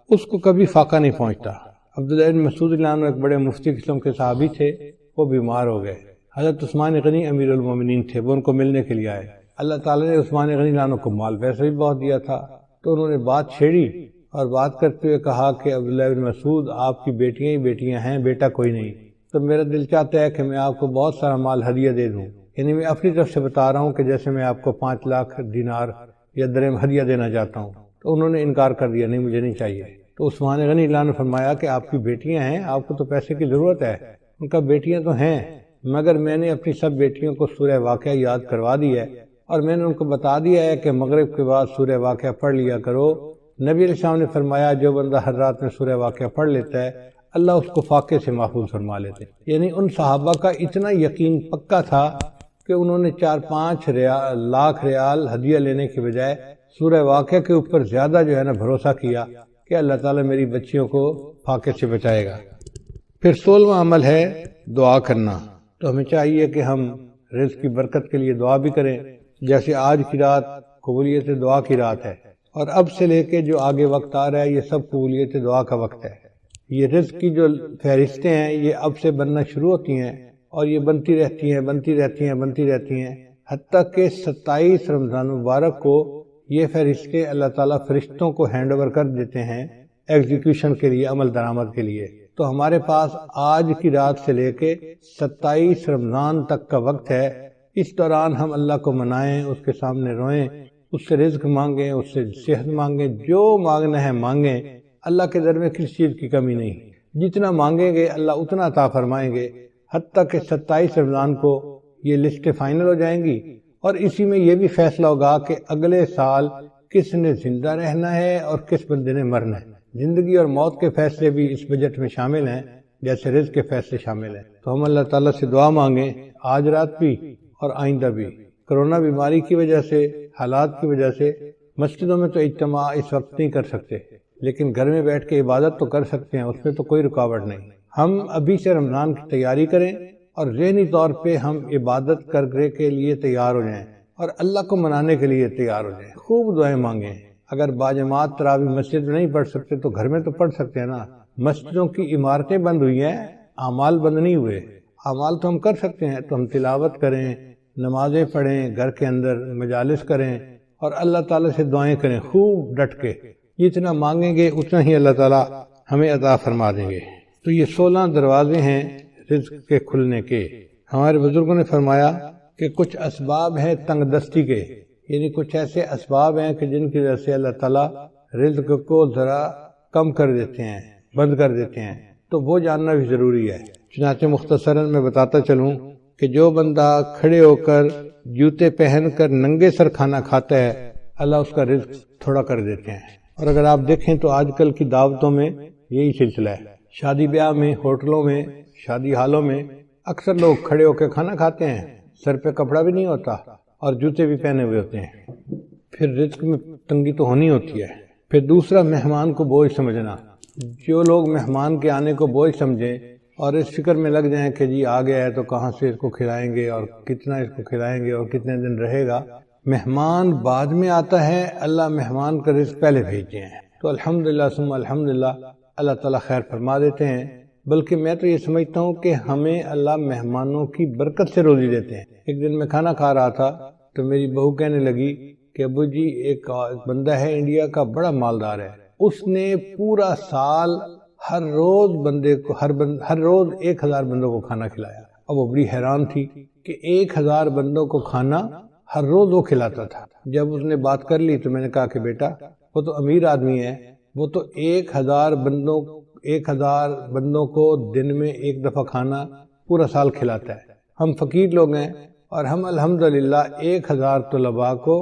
اس کو کبھی فاقہ نہیں پہنچتا۔ عبداللہ بن مسعود رضی اللہ عنہ ایک بڑے مفتی قسم کے صحابی تھے، وہ بیمار ہو گئے۔ حضرت عثمان غنی امیر المومنین تھے، وہ ان کو ملنے کے لیے آئے۔ اللہ تعالیٰ نے عثمان غنی رضی اللہ عنہ کو مال پیسہ بھی بہت دیا تھا، تو انہوں نے بات چھیڑی اور بات کرتے ہوئے کہا کہ عبداللہ بن مسعود آپ کی بیٹیاں ہی بیٹیاں ہیں، بیٹا کوئی نہیں، تو میرا دل چاہتا ہے کہ میں آپ کو بہت سارا مال ہدیہ دے دوں، یعنی میں اپنی طرف سے بتا رہا ہوں کہ جیسے میں آپ کو 5 لاکھ دینار یا درہم ہدیہ دینا چاہتا ہوں۔ تو انہوں نے انکار کر دیا، نہیں مجھے نہیں چاہیے۔ تو عثمان غنی رضی اللہ عنہ نے فرمایا کہ آپ کی بیٹیاں ہیں، آپ کو تو پیسے کی ضرورت ہے۔ ان کا بیٹیاں تو ہیں مگر میں نے اپنی سب بیٹیوں کو سورہ واقعہ یاد کروا دی ہے اور میں نے ان کو بتا دیا ہے کہ مغرب کے بعد سورہ واقعہ پڑھ لیا کرو۔ نبی علیہ السلام نے فرمایا جو بندہ ہر رات میں سورہ واقعہ پڑھ لیتا ہے اللہ اس کو فاقے سے محفوظ فرما لیتے۔ یعنی ان صحابہ کا اتنا یقین پکا تھا کہ انہوں نے 4-5 لاکھ ریال ہدیہ لینے کے بجائے سورہ واقعہ کے اوپر زیادہ جو ہے نا بھروسہ کیا کہ اللہ تعالیٰ میری بچیوں کو فاقے سے بچائے گا۔ پھر 16واں عمل ہے دعا کرنا۔ تو ہمیں چاہیے کہ ہم رزق کی برکت کے لیے دعا بھی کریں، جیسے آج کی رات قبولیت دعا کی رات ہے اور اب سے لے کے جو آگے وقت آ رہا ہے یہ سب قبولیت دعا کا وقت ہے۔ یہ رزق کی جو فہرستیں ہیں یہ اب سے بننا شروع ہوتی ہیں اور یہ بنتی رہتی ہیں حتیٰ کہ 27 رمضان مبارک کو یہ فہرستیں اللہ تعالیٰ فرشتوں کو ہینڈ اوور کر دیتے ہیں ایگزیکیوشن کے لیے، عمل درآمد کے لیے۔ تو ہمارے پاس آج کی رات سے لے کے 27 رمضان تک کا وقت ہے اس دوران ہم اللہ کو منائیں، اس کے سامنے روئیں، اس سے رزق مانگیں، اس سے صحت مانگیں، جو مانگنا ہے مانگیں۔ اللہ کے در میں کسی چیز کی کمی نہیں، جتنا مانگیں گے اللہ اتنا عطا فرمائیں گے، حتیٰ کہ 27 رمضان کو یہ لسٹ فائنل ہو جائیں گی، اور اسی میں یہ بھی فیصلہ ہوگا کہ اگلے سال کس نے زندہ رہنا ہے اور کس بندے نے مرنا ہے۔ زندگی اور موت کے فیصلے بھی اس بجٹ میں شامل ہیں، جیسے رزق کے فیصلے شامل ہیں۔ تو ہم اللہ تعالیٰ سے دعا مانگیں، آج رات بھی اور آئندہ بھی۔ کرونا بیماری کی وجہ سے، حالات کی وجہ سے مسجدوں میں تو اجتماع اس وقت نہیں کر سکتے، لیکن گھر میں بیٹھ کے عبادت تو کر سکتے ہیں، اس میں تو کوئی رکاوٹ نہیں۔ ہم ابھی سے رمضان کی تیاری کریں اور ذہنی طور پہ ہم عبادت کرنے کے لیے تیار ہو جائیں اور اللہ کو منانے کے لیے تیار ہو جائیں، خوب دعائیں مانگیں۔ اگر باجماعت تراویح مسجد میں نہیں پڑھ سکتے تو گھر میں تو پڑھ سکتے ہیں نا۔ مسجدوں کی عمارتیں بند ہوئی ہیں، اعمال بند نہیں ہوئے۔ اعمال تو ہم کر سکتے ہیں، تو ہم تلاوت کریں، نمازیں پڑھیں، گھر کے اندر مجالس کریں اور اللہ تعالیٰ سے دعائیں کریں خوب ڈٹ کے۔ جتنا مانگیں گے اتنا ہی اللہ تعالیٰ ہمیں عطا فرما دیں گے۔ تو یہ 16 دروازے ہیں رزق کے کھلنے کے۔ ہمارے بزرگوں نے فرمایا کہ کچھ اسباب ہیں تنگ دستی کے، یعنی کچھ ایسے اسباب ہیں کہ جن کی وجہ سے اللہ تعالیٰ رزق کو ذرا کم کر دیتے ہیں، بند کر دیتے ہیں، تو وہ جاننا بھی ضروری ہے۔ چنانچہ مختصراً میں بتاتا چلوں کہ جو بندہ کھڑے ہو کر جوتے پہن کر ننگے سر کھانا کھاتا ہے، اللہ اس کا رزق تھوڑا کر دیتے ہیں۔ اور اگر آپ دیکھیں تو آج کل کی دعوتوں میں یہی سلسلہ ہے، شادی بیاہ میں، ہوٹلوں میں، شادی ہالوں میں اکثر لوگ کھڑے ہو کے کھانا کھاتے ہیں، سر پہ کپڑا بھی نہیں ہوتا اور جوتے بھی پہنے ہوئے ہوتے ہیں۔ پھر رزق میں تنگی تو ہونی ہوتی ہے۔ پھر دوسرا، مہمان کو بوجھ سمجھنا۔ جو لوگ مہمان کے آنے کو بوجھ سمجھیں اور اس فکر میں لگ جائیں کہ جی آ گیا ہے تو کہاں سے اس کو کھلائیں گے اور کتنا اس کو کھلائیں گے اور کتنے دن رہے گا، مہمان بعد میں آتا ہے، اللہ مہمان کا رزق پہلے بھیجتے ہیں، تو الحمدللہ ثم الحمدللہ اللہ تعالیٰ خیر فرما دیتے ہیں۔ بلکہ میں تو یہ سمجھتا ہوں کہ ہمیں اللہ مہمانوں کی برکت سے روزی دیتے ہیں۔ ایک دن میں کھانا کھا رہا تھا تو میری بہو کہنے لگی کہ ابو جی ایک بندہ ہے انڈیا کا، بڑا مالدار ہے، اس نے پورا سال ہر روز بندے کو ہر روز 1000 بندوں کو کھانا کھلایا۔ اب وہ بڑی حیران تھی کہ 1000 بندوں کو کھانا ہر روز وہ کھلاتا تھا۔ جب اس نے بات کر لی تو میں نے کہا کہ بیٹا وہ تو امیر آدمی ہے، وہ تو 1000 بندوں کو دن میں ایک دفعہ کھانا پورا سال کھلاتا ہے۔ ہم فقیر لوگ ہیں اور ہم الحمدللہ 1000 طلباء کو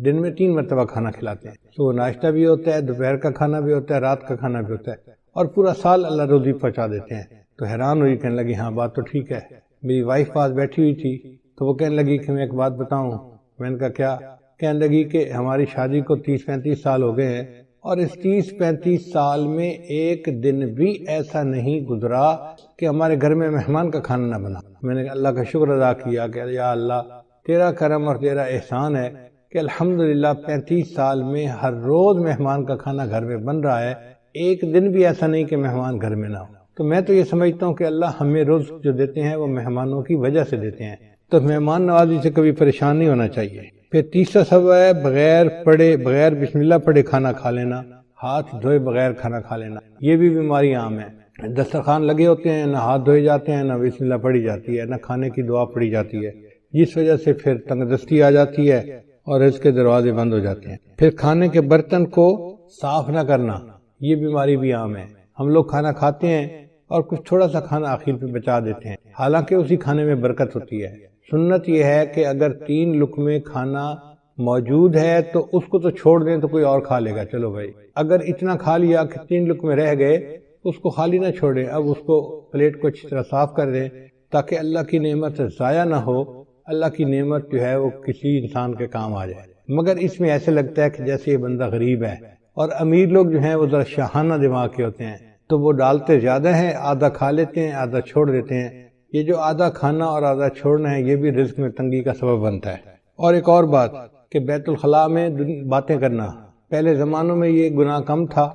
دن میں 3 مرتبہ کھانا کھلاتے ہیں۔ صبح ناشتہ بھی ہوتا ہے، دوپہر کا کھانا بھی ہوتا ہے، رات کا کھانا بھی ہوتا ہے، اور پورا سال اللہ روزی پہنچا دیتے ہیں۔ تو حیران ہوئی، کہنے لگی ہاں بات تو ٹھیک ہے۔ میری وائف پاس بیٹھی ہوئی تھی تو وہ کہنے لگی کہ میں ایک بات بتاؤں۔ میں نے کہا کیا؟ کہنے لگی کہ ہماری شادی کو 30-35 سال ہو گئے ہیں اور اس 30-35 سال میں ایک دن بھی ایسا نہیں گزرا کہ ہمارے گھر میں مہمان کا کھانا نہ بنا۔ میں نے اللہ کا شکر ادا کیا کہ یا اللہ تیرا کرم اور تیرا احسان ہے کہ الحمدللہ 35 سال میں ہر روز مہمان کا کھانا گھر میں بن رہا ہے، ایک دن بھی ایسا نہیں کہ مہمان گھر میں نہ ہو۔ تو میں تو یہ سمجھتا ہوں کہ اللہ ہمیں رزق جو دیتے ہیں وہ مہمانوں کی وجہ سے دیتے ہیں، تو مہمان نوازی سے کبھی پریشان نہیں ہونا چاہیے۔ پھر تیسرا سبب ہے بغیر بسم اللہ پڑھے کھانا کھا لینا، ہاتھ دھوئے بغیر کھانا کھا لینا۔ یہ بھی بیماری عام ہے، دسترخوان لگے ہوتے ہیں، نہ ہاتھ دھوئے جاتے ہیں، نہ بسم اللہ پڑھی جاتی ہے، نہ کھانے کی دعا پڑھی جاتی ہے، جس وجہ سے پھر تنگ دستی آ جاتی ہے اور رزق کے دروازے بند ہو جاتے ہیں۔ پھر کھانے کے برتن کو صاف نہ کرنا، یہ بیماری بھی عام ہے۔ ہم لوگ کھانا کھاتے ہیں اور کچھ تھوڑا سا کھانا آخر پہ بچا دیتے ہیں، حالانکہ اسی کھانے میں برکت ہوتی ہے۔ سنت یہ ہے کہ اگر 3 لقمے کھانا موجود ہے تو اس کو تو چھوڑ دیں تو کوئی اور کھا لے گا، چلو بھائی۔ اگر اتنا کھا لیا کہ 3 لقمے رہ گئے، اس کو خالی نہ چھوڑیں، اب اس کو پلیٹ کو اچھی طرح صاف کر دیں تاکہ اللہ کی نعمت ضائع نہ ہو، اللہ کی نعمت جو ہے وہ کسی انسان کے کام آ جائے۔ مگر اس میں ایسے لگتا ہے کہ جیسے یہ بندہ غریب ہے، اور امیر لوگ جو ہیں وہ ذرا شاہانہ دماغ کے ہوتے ہیں، تو وہ ڈالتے زیادہ ہیں، آدھا کھا لیتے ہیں، آدھا چھوڑ دیتے ہیں۔ یہ جو آدھا کھانا اور آدھا چھوڑنا ہے، یہ بھی رزق میں تنگی کا سبب بنتا ہے۔ اور ایک اور بات کہ بیت الخلاء میں باتیں کرنا، پہلے زمانوں میں یہ گناہ کم تھا،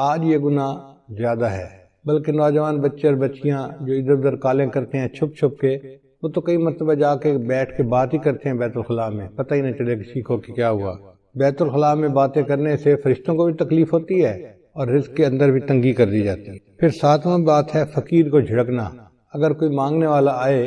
آج یہ گناہ زیادہ ہے، بلکہ نوجوان بچے اور بچیاں جو ادھر ادھر کالیں کرتے ہیں چھپ چھپ کے، وہ تو کئی مرتبہ جا کے بیٹھ کے بات ہی کرتے ہیں بیت الخلاء میں، پتہ ہی نہ چلے کسی کو کہ کیا ہوا۔ بیت الخلاء میں باتیں کرنے سے فرشتوں کو بھی تکلیف ہوتی ہے اور رزق کے اندر بھی تنگی کر دی جاتی ہے۔ پھر 7واں بات ہے فقیر کو جھڑکنا۔ اگر کوئی مانگنے والا آئے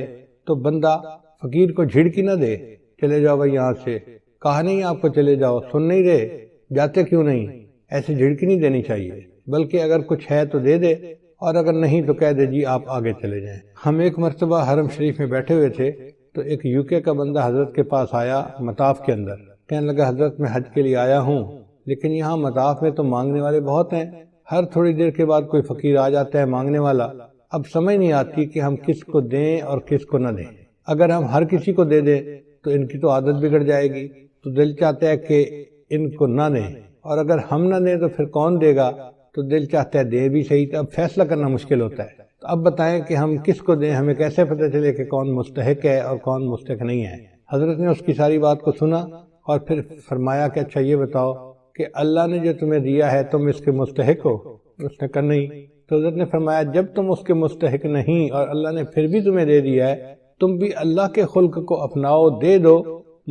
تو بندہ فقیر کو جھڑکی نہ دے، چلے جاؤ بھائی یہاں سے، کہا نہیں آپ کو چلے جاؤ، سن نہیں رہے، جاتے کیوں نہیں، ایسے جھڑکی نہیں دینی چاہیے، بلکہ اگر کچھ ہے تو دے دے، اور اگر نہیں تو کہہ دے جی آپ آگے چلے جائیں۔ ہم ایک مرتبہ حرم شریف میں بیٹھے ہوئے تھے تو ایک UK کا بندہ حضرت کے پاس آیا مطاف کے اندر، کہنے لگا حضرت میں حج کے لیے آیا ہوں، لیکن یہاں مطاف میں تو مانگنے والے بہت ہیں، ہر تھوڑی دیر کے بعد کوئی فقیر آ جاتا ہے مانگنے والا، اب سمجھ نہیں آتی کہ ہم کس کو دیں اور کس کو نہ دیں، اگر ہم ہر کسی کو دے دیں تو ان کی تو عادت بگڑ جائے گی، تو دل چاہتا ہے کہ ان کو نہ دیں، اور اگر ہم نہ دیں تو پھر کون دے گا، تو دل چاہتا ہے دے بھی صحیح، تو اب فیصلہ کرنا مشکل ہوتا ہے، تو اب بتائیں کہ ہم کس کو دیں، ہمیں کیسے پتہ چلے کہ کون مستحق ہے اور کون مستحق نہیں ہے۔ حضرت نے اس کی ساری بات کو سنا اور پھر فرمایا کہ اچھا یہ بتاؤ کہ اللہ نے جو تمہیں دیا ہے تم اس کے مستحق ہو؟ اس نے کہا نہیں۔ تو حضرت نے فرمایا جب تم اس کے مستحق نہیں اور اللہ نے پھر بھی تمہیں دے دیا ہے، تم بھی اللہ کے خلق کو اپناؤ، دے دو،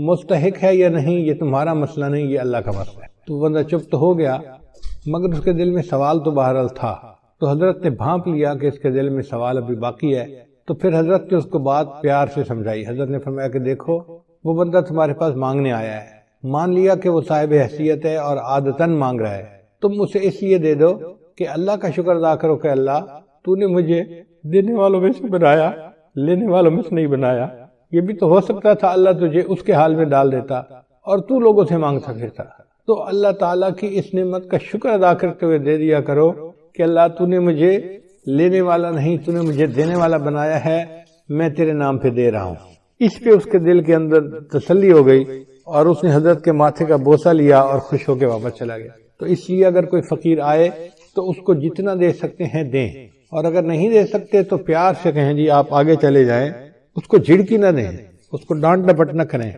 مستحق ہے یا نہیں یہ تمہارا مسئلہ نہیں، یہ اللہ کا مسئلہ ہے۔ تو بندہ چپ تو ہو گیا، مگر اس کے دل میں سوال تو بہرحال تھا، تو حضرت نے بھانپ لیا کہ اس کے دل میں سوال ابھی باقی ہے، تو پھر حضرت نے اس کو بات پیار سے سمجھائی۔ حضرت نے فرمایا کہ دیکھو وہ بندہ تمہارے پاس مانگنے آیا ہے، مان لیا کہ وہ صاحب حیثیت ہے اور عادتاً مانگ رہا ہے، تم اسے اس لیے دے دو کہ اللہ کا شکر ادا کرو کہ اللہ تو نے مجھے دینے والوں میں سے بنایا، لینے والوں میں سے نہیں بنایا، یہ بھی تو ہو سکتا تھا اللہ تجھے اس کے حال میں ڈال دیتا اور تو لوگوں سے مانگتا پھرتا، تو اللہ تعالیٰ کی اس نعمت کا شکر ادا کرتے ہوئے دے دیا کرو کہ اللہ تو نے مجھے لینے والا نہیں، تو نے مجھے دینے والا بنایا ہے، میں تیرے نام پہ دے رہا ہوں۔ اس پہ اس کے دل کے اندر تسلی ہو گئی اور اس نے حضرت کے ماتھے کا بوسہ لیا اور خوش ہو کے واپس چلا گیا۔ تو اس لیے اگر کوئی فقیر آئے تو اس کو جتنا دے سکتے ہیں دیں، اور اگر نہیں دے سکتے تو پیار سے کہیں جی آپ آگے چلے جائیں، اس کو جھڑکی نہ دیں، اس کو ڈانٹ ڈپٹ نہ کریں۔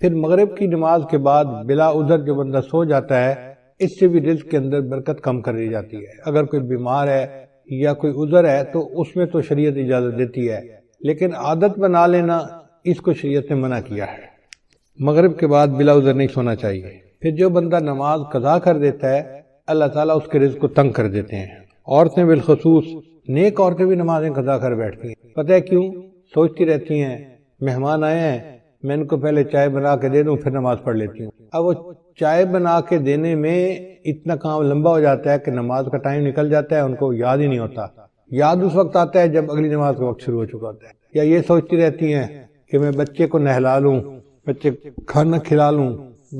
پھر مغرب کی نماز کے بعد بلا عذر جو بندہ سو جاتا ہے، اس سے بھی رزق کے اندر برکت کم کر دی جاتی ہے۔ اگر کوئی بیمار ہے یا کوئی عذر ہے تو اس میں تو شریعت اجازت دیتی ہے، لیکن عادت بنا لینا اس کو شریعت نے منع کیا ہے۔ مغرب کے بعد بلا عذر نہیں سونا چاہیے۔ پھر جو بندہ نماز قضا کر دیتا ہے اللہ تعالیٰ اس کے رزق کو تنگ کر دیتے ہیں۔ عورتیں بالخصوص، نیک عورتیں بھی نمازیں قضا کر بیٹھتی ہیں، پتہ ہے کیوں؟ سوچتی رہتی ہیں مہمان آئے ہیں، میں ان کو پہلے چائے بنا کے دے دوں پھر نماز پڑھ لیتی ہوں۔ اب وہ چائے بنا کے دینے میں اتنا کام لمبا ہو جاتا ہے کہ نماز کا ٹائم نکل جاتا ہے، ان کو یاد ہی نہیں ہوتا، یاد اس وقت آتا ہے جب اگلی نماز کا وقت شروع ہو چکا ہوتا ہے۔ یا یہ سوچتی رہتی ہیں کہ میں بچے کو نہلا لوں، بچے کھانا کھلا لوں،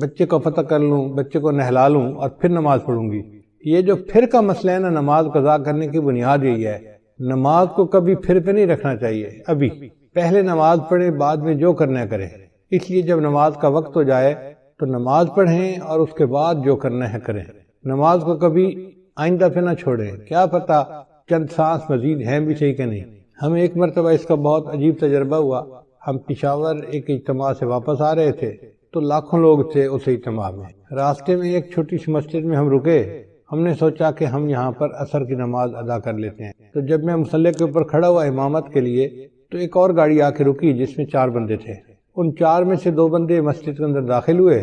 بچے کو پتہ کر لوں، بچے کو نہلا لوں اور پھر نماز پڑھوں گی۔ یہ جو پھر کا مسئلہ ہے نا، نماز قضا کرنے کی بنیاد یہی ہے، نماز کو کبھی پھر پہ نہیں رکھنا چاہیے، ابھی پہلے نماز پڑھیں، بعد میں جو کرنا ہے کریں۔ اس لیے جب نماز کا وقت ہو جائے تو نماز پڑھیں اور اس کے بعد جو کرنا ہے کریں، نماز کو کبھی آئندہ پہ نہ چھوڑیں، کیا پتہ چند سانس مزید ہیں بھی صحیح کہ نہیں۔ ہمیں ایک مرتبہ اس کا بہت عجیب تجربہ ہوا، ہم پشاور ایک اجتماع سے واپس آ رہے تھے تو لاکھوں لوگ تھے اس اجتماع میں، راستے میں ایک چھوٹی سی مسجد میں ہم رکے، ہم نے سوچا کہ ہم یہاں پر عصر کی نماز ادا کر لیتے ہیں، تو جب میں مصلی کے اوپر کھڑا ہوا امامت کے لیے تو ایک اور گاڑی آ کے رکی جس میں 4 بندے تھے، ان 4 میں سے 2 بندے مسجد کے اندر داخل ہوئے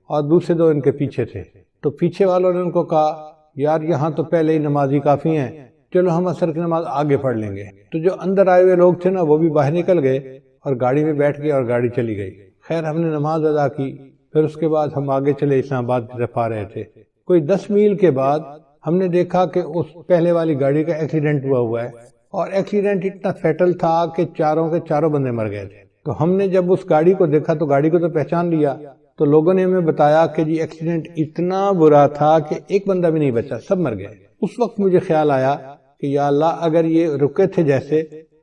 اور دوسرے 2 ان کے پیچھے تھے، تو پیچھے والوں نے ان کو کہا یار یہاں تو پہلے ہی نمازی کافی ہیں، چلو ہم عصر کی نماز آگے پڑھ لیں گے۔ تو جو اندر آئے ہوئے لوگ تھے نا وہ بھی باہر نکل گئے اور گاڑی میں بیٹھ گئے اور گاڑی چلی گئی۔ خیر ہم نے نماز ادا کی، پھر اس کے بعد ہم آگے چلے اسلام آباد کی طرف آ رہے تھے، کوئی 10 میل کے بعد ہم نے دیکھا کہ اس پہلے والی گاڑی کا ایکسیڈنٹ ہوا ہے، اور ایکسیڈنٹ اتنا فیٹل تھا کہ چاروں کے چاروں بندے مر گئے تھے۔ تو ہم نے جب اس گاڑی کو دیکھا تو گاڑی کو تو پہچان لیا، تو لوگوں نے ہمیں بتایا کہ جی ایکسیڈنٹ اتنا برا تھا کہ ایک بندہ بھی نہیں بچا، سب مر گئے۔ اس وقت مجھے خیال آیا کہ یا اللہ اگر یہ رکے تھے جیسے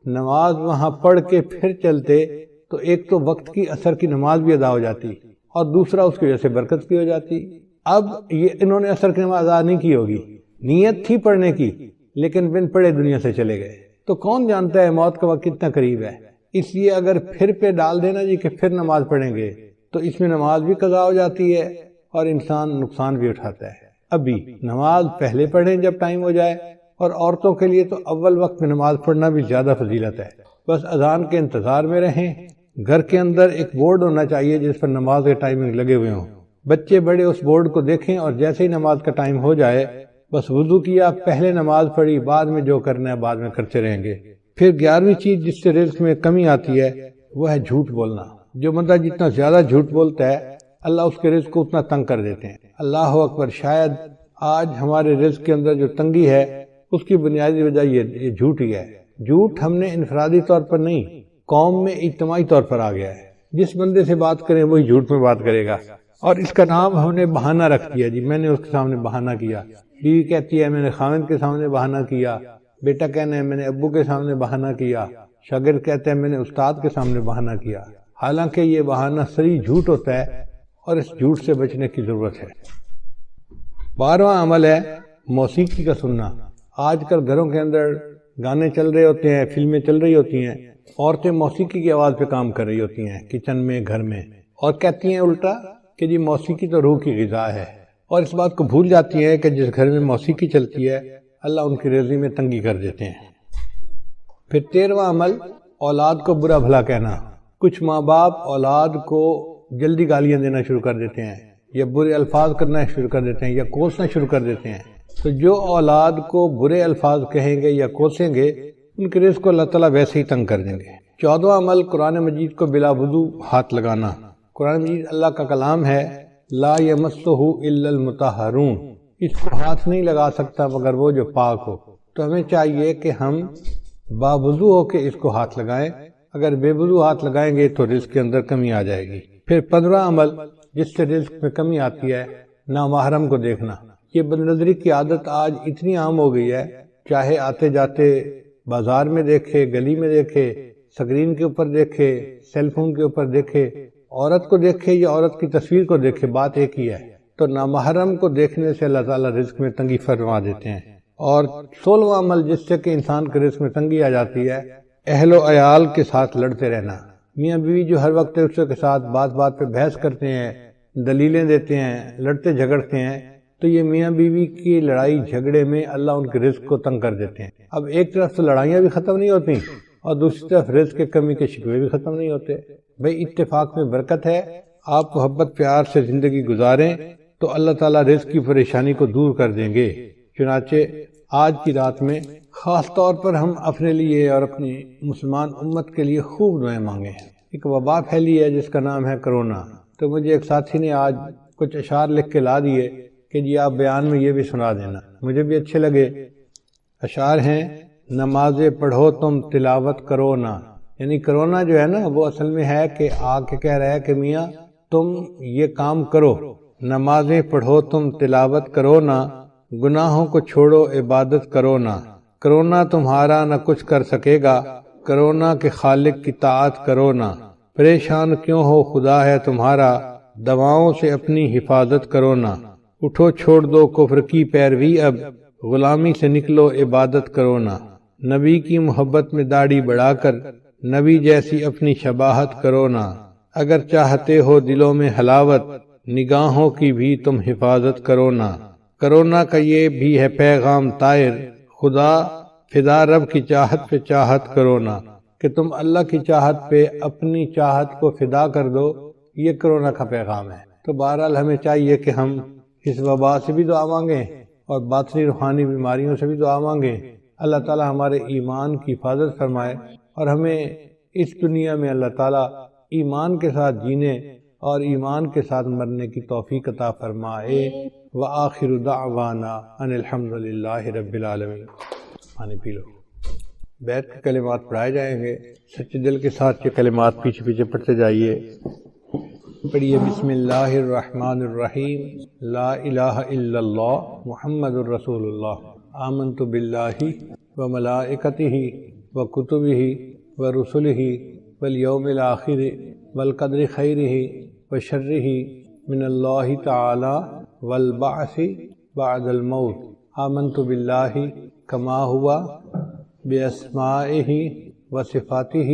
نماز وہاں پڑھ کے پھر چلتے تو ایک تو وقت کی عصر کی نماز بھی ادا ہو جاتی اور دوسرا اس کی وجہ سے برکت بھی ہو جاتی۔ اب یہ انہوں نے عصر کی نماز ادا نہیں کی ہوگی، نیت تھی پڑھنے کی لیکن بن پڑھے دنیا سے چلے گئے، تو کون جانتا ہے موت کا وقت کتنا قریب ہے۔ اس لیے اگر پھر پہ ڈال دینا جی کہ پھر نماز پڑھیں گے تو اس میں نماز بھی قضا ہو جاتی ہے اور انسان نقصان بھی اٹھاتا ہے۔ ابھی نماز پہلے پڑھیں جب ٹائم ہو جائے، اور عورتوں کے لیے تو اول وقت میں نماز پڑھنا بھی زیادہ فضیلت ہے۔ بس اذان کے انتظار میں رہیں، گھر کے اندر ایک بورڈ ہونا چاہیے جس پر نماز کے ٹائمنگ لگے ہوئے ہوں، بچے بڑے اس بورڈ کو دیکھیں اور جیسے ہی نماز کا ٹائم ہو جائے بس وضو کیا، پہلے نماز پڑھی، بعد میں جو کرنا ہے بعد میں کرتے رہیں گے۔ پھر 11ویں چیز جس سے رزق میں کمی آتی ہے وہ ہے جھوٹ بولنا۔ جو بندہ جتنا زیادہ جھوٹ بولتا ہے اللہ اس کے رزق کو اتنا تنگ کر دیتے ہیں۔ اللہ اکبر، شاید آج ہمارے رزق کے اندر جو تنگی ہے اس کی بنیادی وجہ یہ جھوٹ ہی ہے۔ جھوٹ ہم نے انفرادی طور پر نہیں، قوم میں اجتماعی طور پر آ گیا ہے۔ جس بندے سے بات کریں وہی جھوٹ میں بات کرے گا، اور اس کا نام ہم نے بہانہ رکھ دیا۔ جی میں نے اس کے سامنے بہانہ کیا، بیوی کہتی ہے میں نے خاوند کے سامنے بہانہ کیا، بیٹا کہنا ہے میں نے ابو کے سامنے بہانہ کیا، شاگرد کہتا ہے میں نے استاد کے سامنے بہانہ کیا، حالانکہ یہ بہانہ صریح جھوٹ ہوتا ہے اور اس جھوٹ سے بچنے کی ضرورت ہے۔ 12واں عمل ہے موسیقی کا سننا۔ آج کل گھروں کے اندر گانے چل رہے ہوتے ہیں، فلمیں چل رہی ہوتی ہیں، عورتیں موسیقی کی آواز پہ کام کر رہی ہوتی ہیں کچن میں، گھر میں، اور کہتی ہیں الٹا کہ جی موسیقی تو روح کی غذا ہے، اور اس بات کو بھول جاتی ہیں کہ جس گھر میں موسیقی چلتی ہے اللہ ان کی رزق میں تنگی کر دیتے ہیں۔ پھر 13واں عمل اولاد کو برا بھلا کہنا۔ کچھ ماں باپ اولاد کو جلدی گالیاں دینا شروع کر دیتے ہیں، یا برے الفاظ کرنا شروع کر دیتے ہیں، یا کوسنا شروع کر دیتے ہیں۔ تو جو اولاد کو برے الفاظ کہیں گے یا کوسیں گے ان کے رزق کو اللہ تعالیٰ ویسے ہی تنگ کر دیں گے۔ 14واں عمل قرآن مجید کو بلا وضو ہاتھ لگانا۔ قرآن مجید اللہ کا کلام ہے، لا یمسہ الا المطہرون، اس کو ہاتھ نہیں لگا سکتا مگر وہ جو پاک ہو۔ تو ہمیں چاہیے کہ ہم باوضو ہو کے اس کو ہاتھ لگائیں، اگر بے وضو ہاتھ لگائیں گے تو رزق کے اندر کمی آ جائے گی۔ پھر 15واں عمل جس سے رزق میں کمی آتی ہے، نامحرم کو دیکھنا۔ یہ بدنظری کی عادت آج اتنی عام ہو گئی ہے، چاہے آتے جاتے بازار میں دیکھے، گلی میں دیکھے، سکرین کے اوپر دیکھے، سیل فون کے اوپر دیکھے، عورت کو دیکھے یا عورت کی تصویر کو دیکھے، بات ایک ہی ہے۔ تو نامحرم کو دیکھنے سے اللہ تعالیٰ رزق میں تنگی فرما دیتے ہیں۔ اور 16واں عمل جس سے کہ انسان کے رزق میں تنگی آ جاتی ہے، اہل و عیال کے ساتھ لڑتے رہنا۔ میاں بیوی جو ہر وقت ایک دوسرے کے ساتھ بات بات پہ بحث کرتے ہیں، دلیلیں دیتے ہیں، لڑتے جھگڑتے ہیں، تو یہ میاں بیوی کی لڑائی جھگڑے میں اللہ ان کے رزق کو تنگ کر دیتے ہیں۔ اب ایک طرف تو لڑائیاں بھی ختم نہیں ہوتی اور دوسری طرف رزق کے کمی کے شکوے بھی ختم نہیں ہوتے۔ بھئی اتفاق میں برکت ہے، آپ محبت پیار سے زندگی گزاریں تو اللہ تعالیٰ رزق کی پریشانی کو دور کر دیں گے۔ چنانچہ آج کی رات میں خاص طور پر ہم اپنے لیے اور اپنی مسلمان امت کے لیے خوب دعائیں مانگیں۔ ایک وبا پھیلی ہے جس کا نام ہے کرونا، تو مجھے ایک ساتھی نے آج کچھ اشعار لکھ کے لا دیے کہ جی آپ بیان میں یہ بھی سنا دینا، مجھے بھی اچھے لگے۔ اشعار ہیں، نمازیں پڑھو تم تلاوت کرو نہ، یعنی کرونا جو ہے نا وہ اصل میں ہے کہ آ کے کہہ رہا ہے کہ میاں تم یہ کام کرو، نمازیں پڑھو تم تلاوت کرو نہ، گناہوں کو چھوڑو عبادت کرو نہ، کرونا تمہارا نہ کچھ کر سکے گا، کرونا کے خالق کی طاعت کرو نہ، پریشان کیوں ہو خدا ہے تمہارا، دواؤں سے اپنی حفاظت کرو نہ، اٹھو چھوڑ دو کفر کی پیروی اب، غلامی سے نکلو عبادت کرو نہ، نبی کی محبت میں داڑھی بڑھا کر نبی جیسی اپنی شباہت کرو نہ، اگر چاہتے ہو دلوں میں حلاوت نگاہوں کی بھی تم حفاظت کرو نہ، کرونا کا یہ بھی ہے پیغام طائر، خدا فدا رب کی چاہت پہ چاہت کرو نہ، کہ تم اللہ کی چاہت پہ اپنی چاہت کو فدا کر دو، یہ کرونا کا پیغام ہے۔ تو بہرحال ہمیں چاہیے کہ ہم اس وبا سے بھی دعا مانگیں اور باطنی روحانی بیماریوں سے بھی دعا مانگیں، اللہ تعالی ہمارے ایمان کی حفاظت فرمائے اور ہمیں اس دنیا میں اللہ تعالی ایمان کے ساتھ جینے اور ایمان کے ساتھ مرنے کی توفیق عطا فرمائے۔ وآخر دعوانا ان الحمد للہ رب العالمین۔ پانی پی لو۔ بیت کے کلمات پڑھائے جائیں گے، سچے دل کے ساتھ یہ کلمات پیچھے پیچھے پڑھتے جائیے۔ پڑھیے، بسم اللہ الرحمن الرحیم، لا الہ الا اللہ محمد الرسول اللہ، آمنت باللہ وملائکتہ وکتبہ ورسلہ والیوم الآخر والقدر خیرہ وشرہ من اللہ تعالی والبعث بعد الموت، آمنت باللہ کما ہوا باسمائہ وصفاتہ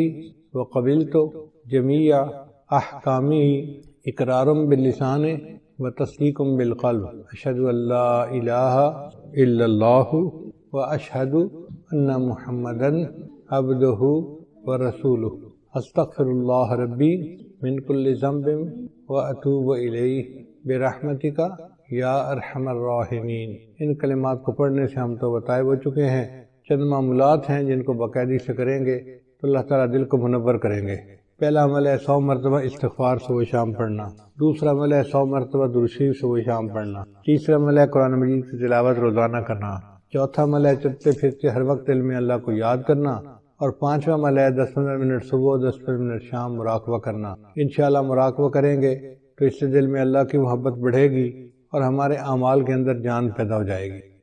وقبلت جمیع احکامہ اقرار باللسان وتصدیق بالقلب، اشہد ان لا الہ الا اللہ واشہد ان محمدا عبدہ ورسولہ، استغفر اللہ ربی من کل ذنب واتوب الیہ برحمتک یا ارحم الراحمین۔ ان کلمات کو پڑھنے سے ہم تو بتائے ہو چکے ہیں چند معمولات ہیں جن کو باقاعدگی سے کریں گے تو اللہ تعالیٰ دل کو منور کریں گے۔ پہلا عمل ہے 100 مرتبہ استغفار صبح شام پڑھنا۔ دوسرا عمل ہے 100 مرتبہ درود شریف صبح شام پڑھنا۔ تیسرا عمل ہے قرآن مجید کی تلاوت روزانہ کرنا۔ چوتھا عمل ہے چلتے پھرتے ہر وقت علم اللہ کو یاد کرنا۔ اور پانچواں عمل ہے 10-15 منٹ صبح 10-15 منٹ شام مراقبہ کرنا۔ انشاءاللہ مراقبہ کریں گے تو اس سے دل میں اللہ کی محبت بڑھے گی اور ہمارے اعمال کے اندر جان پیدا ہو جائے گی۔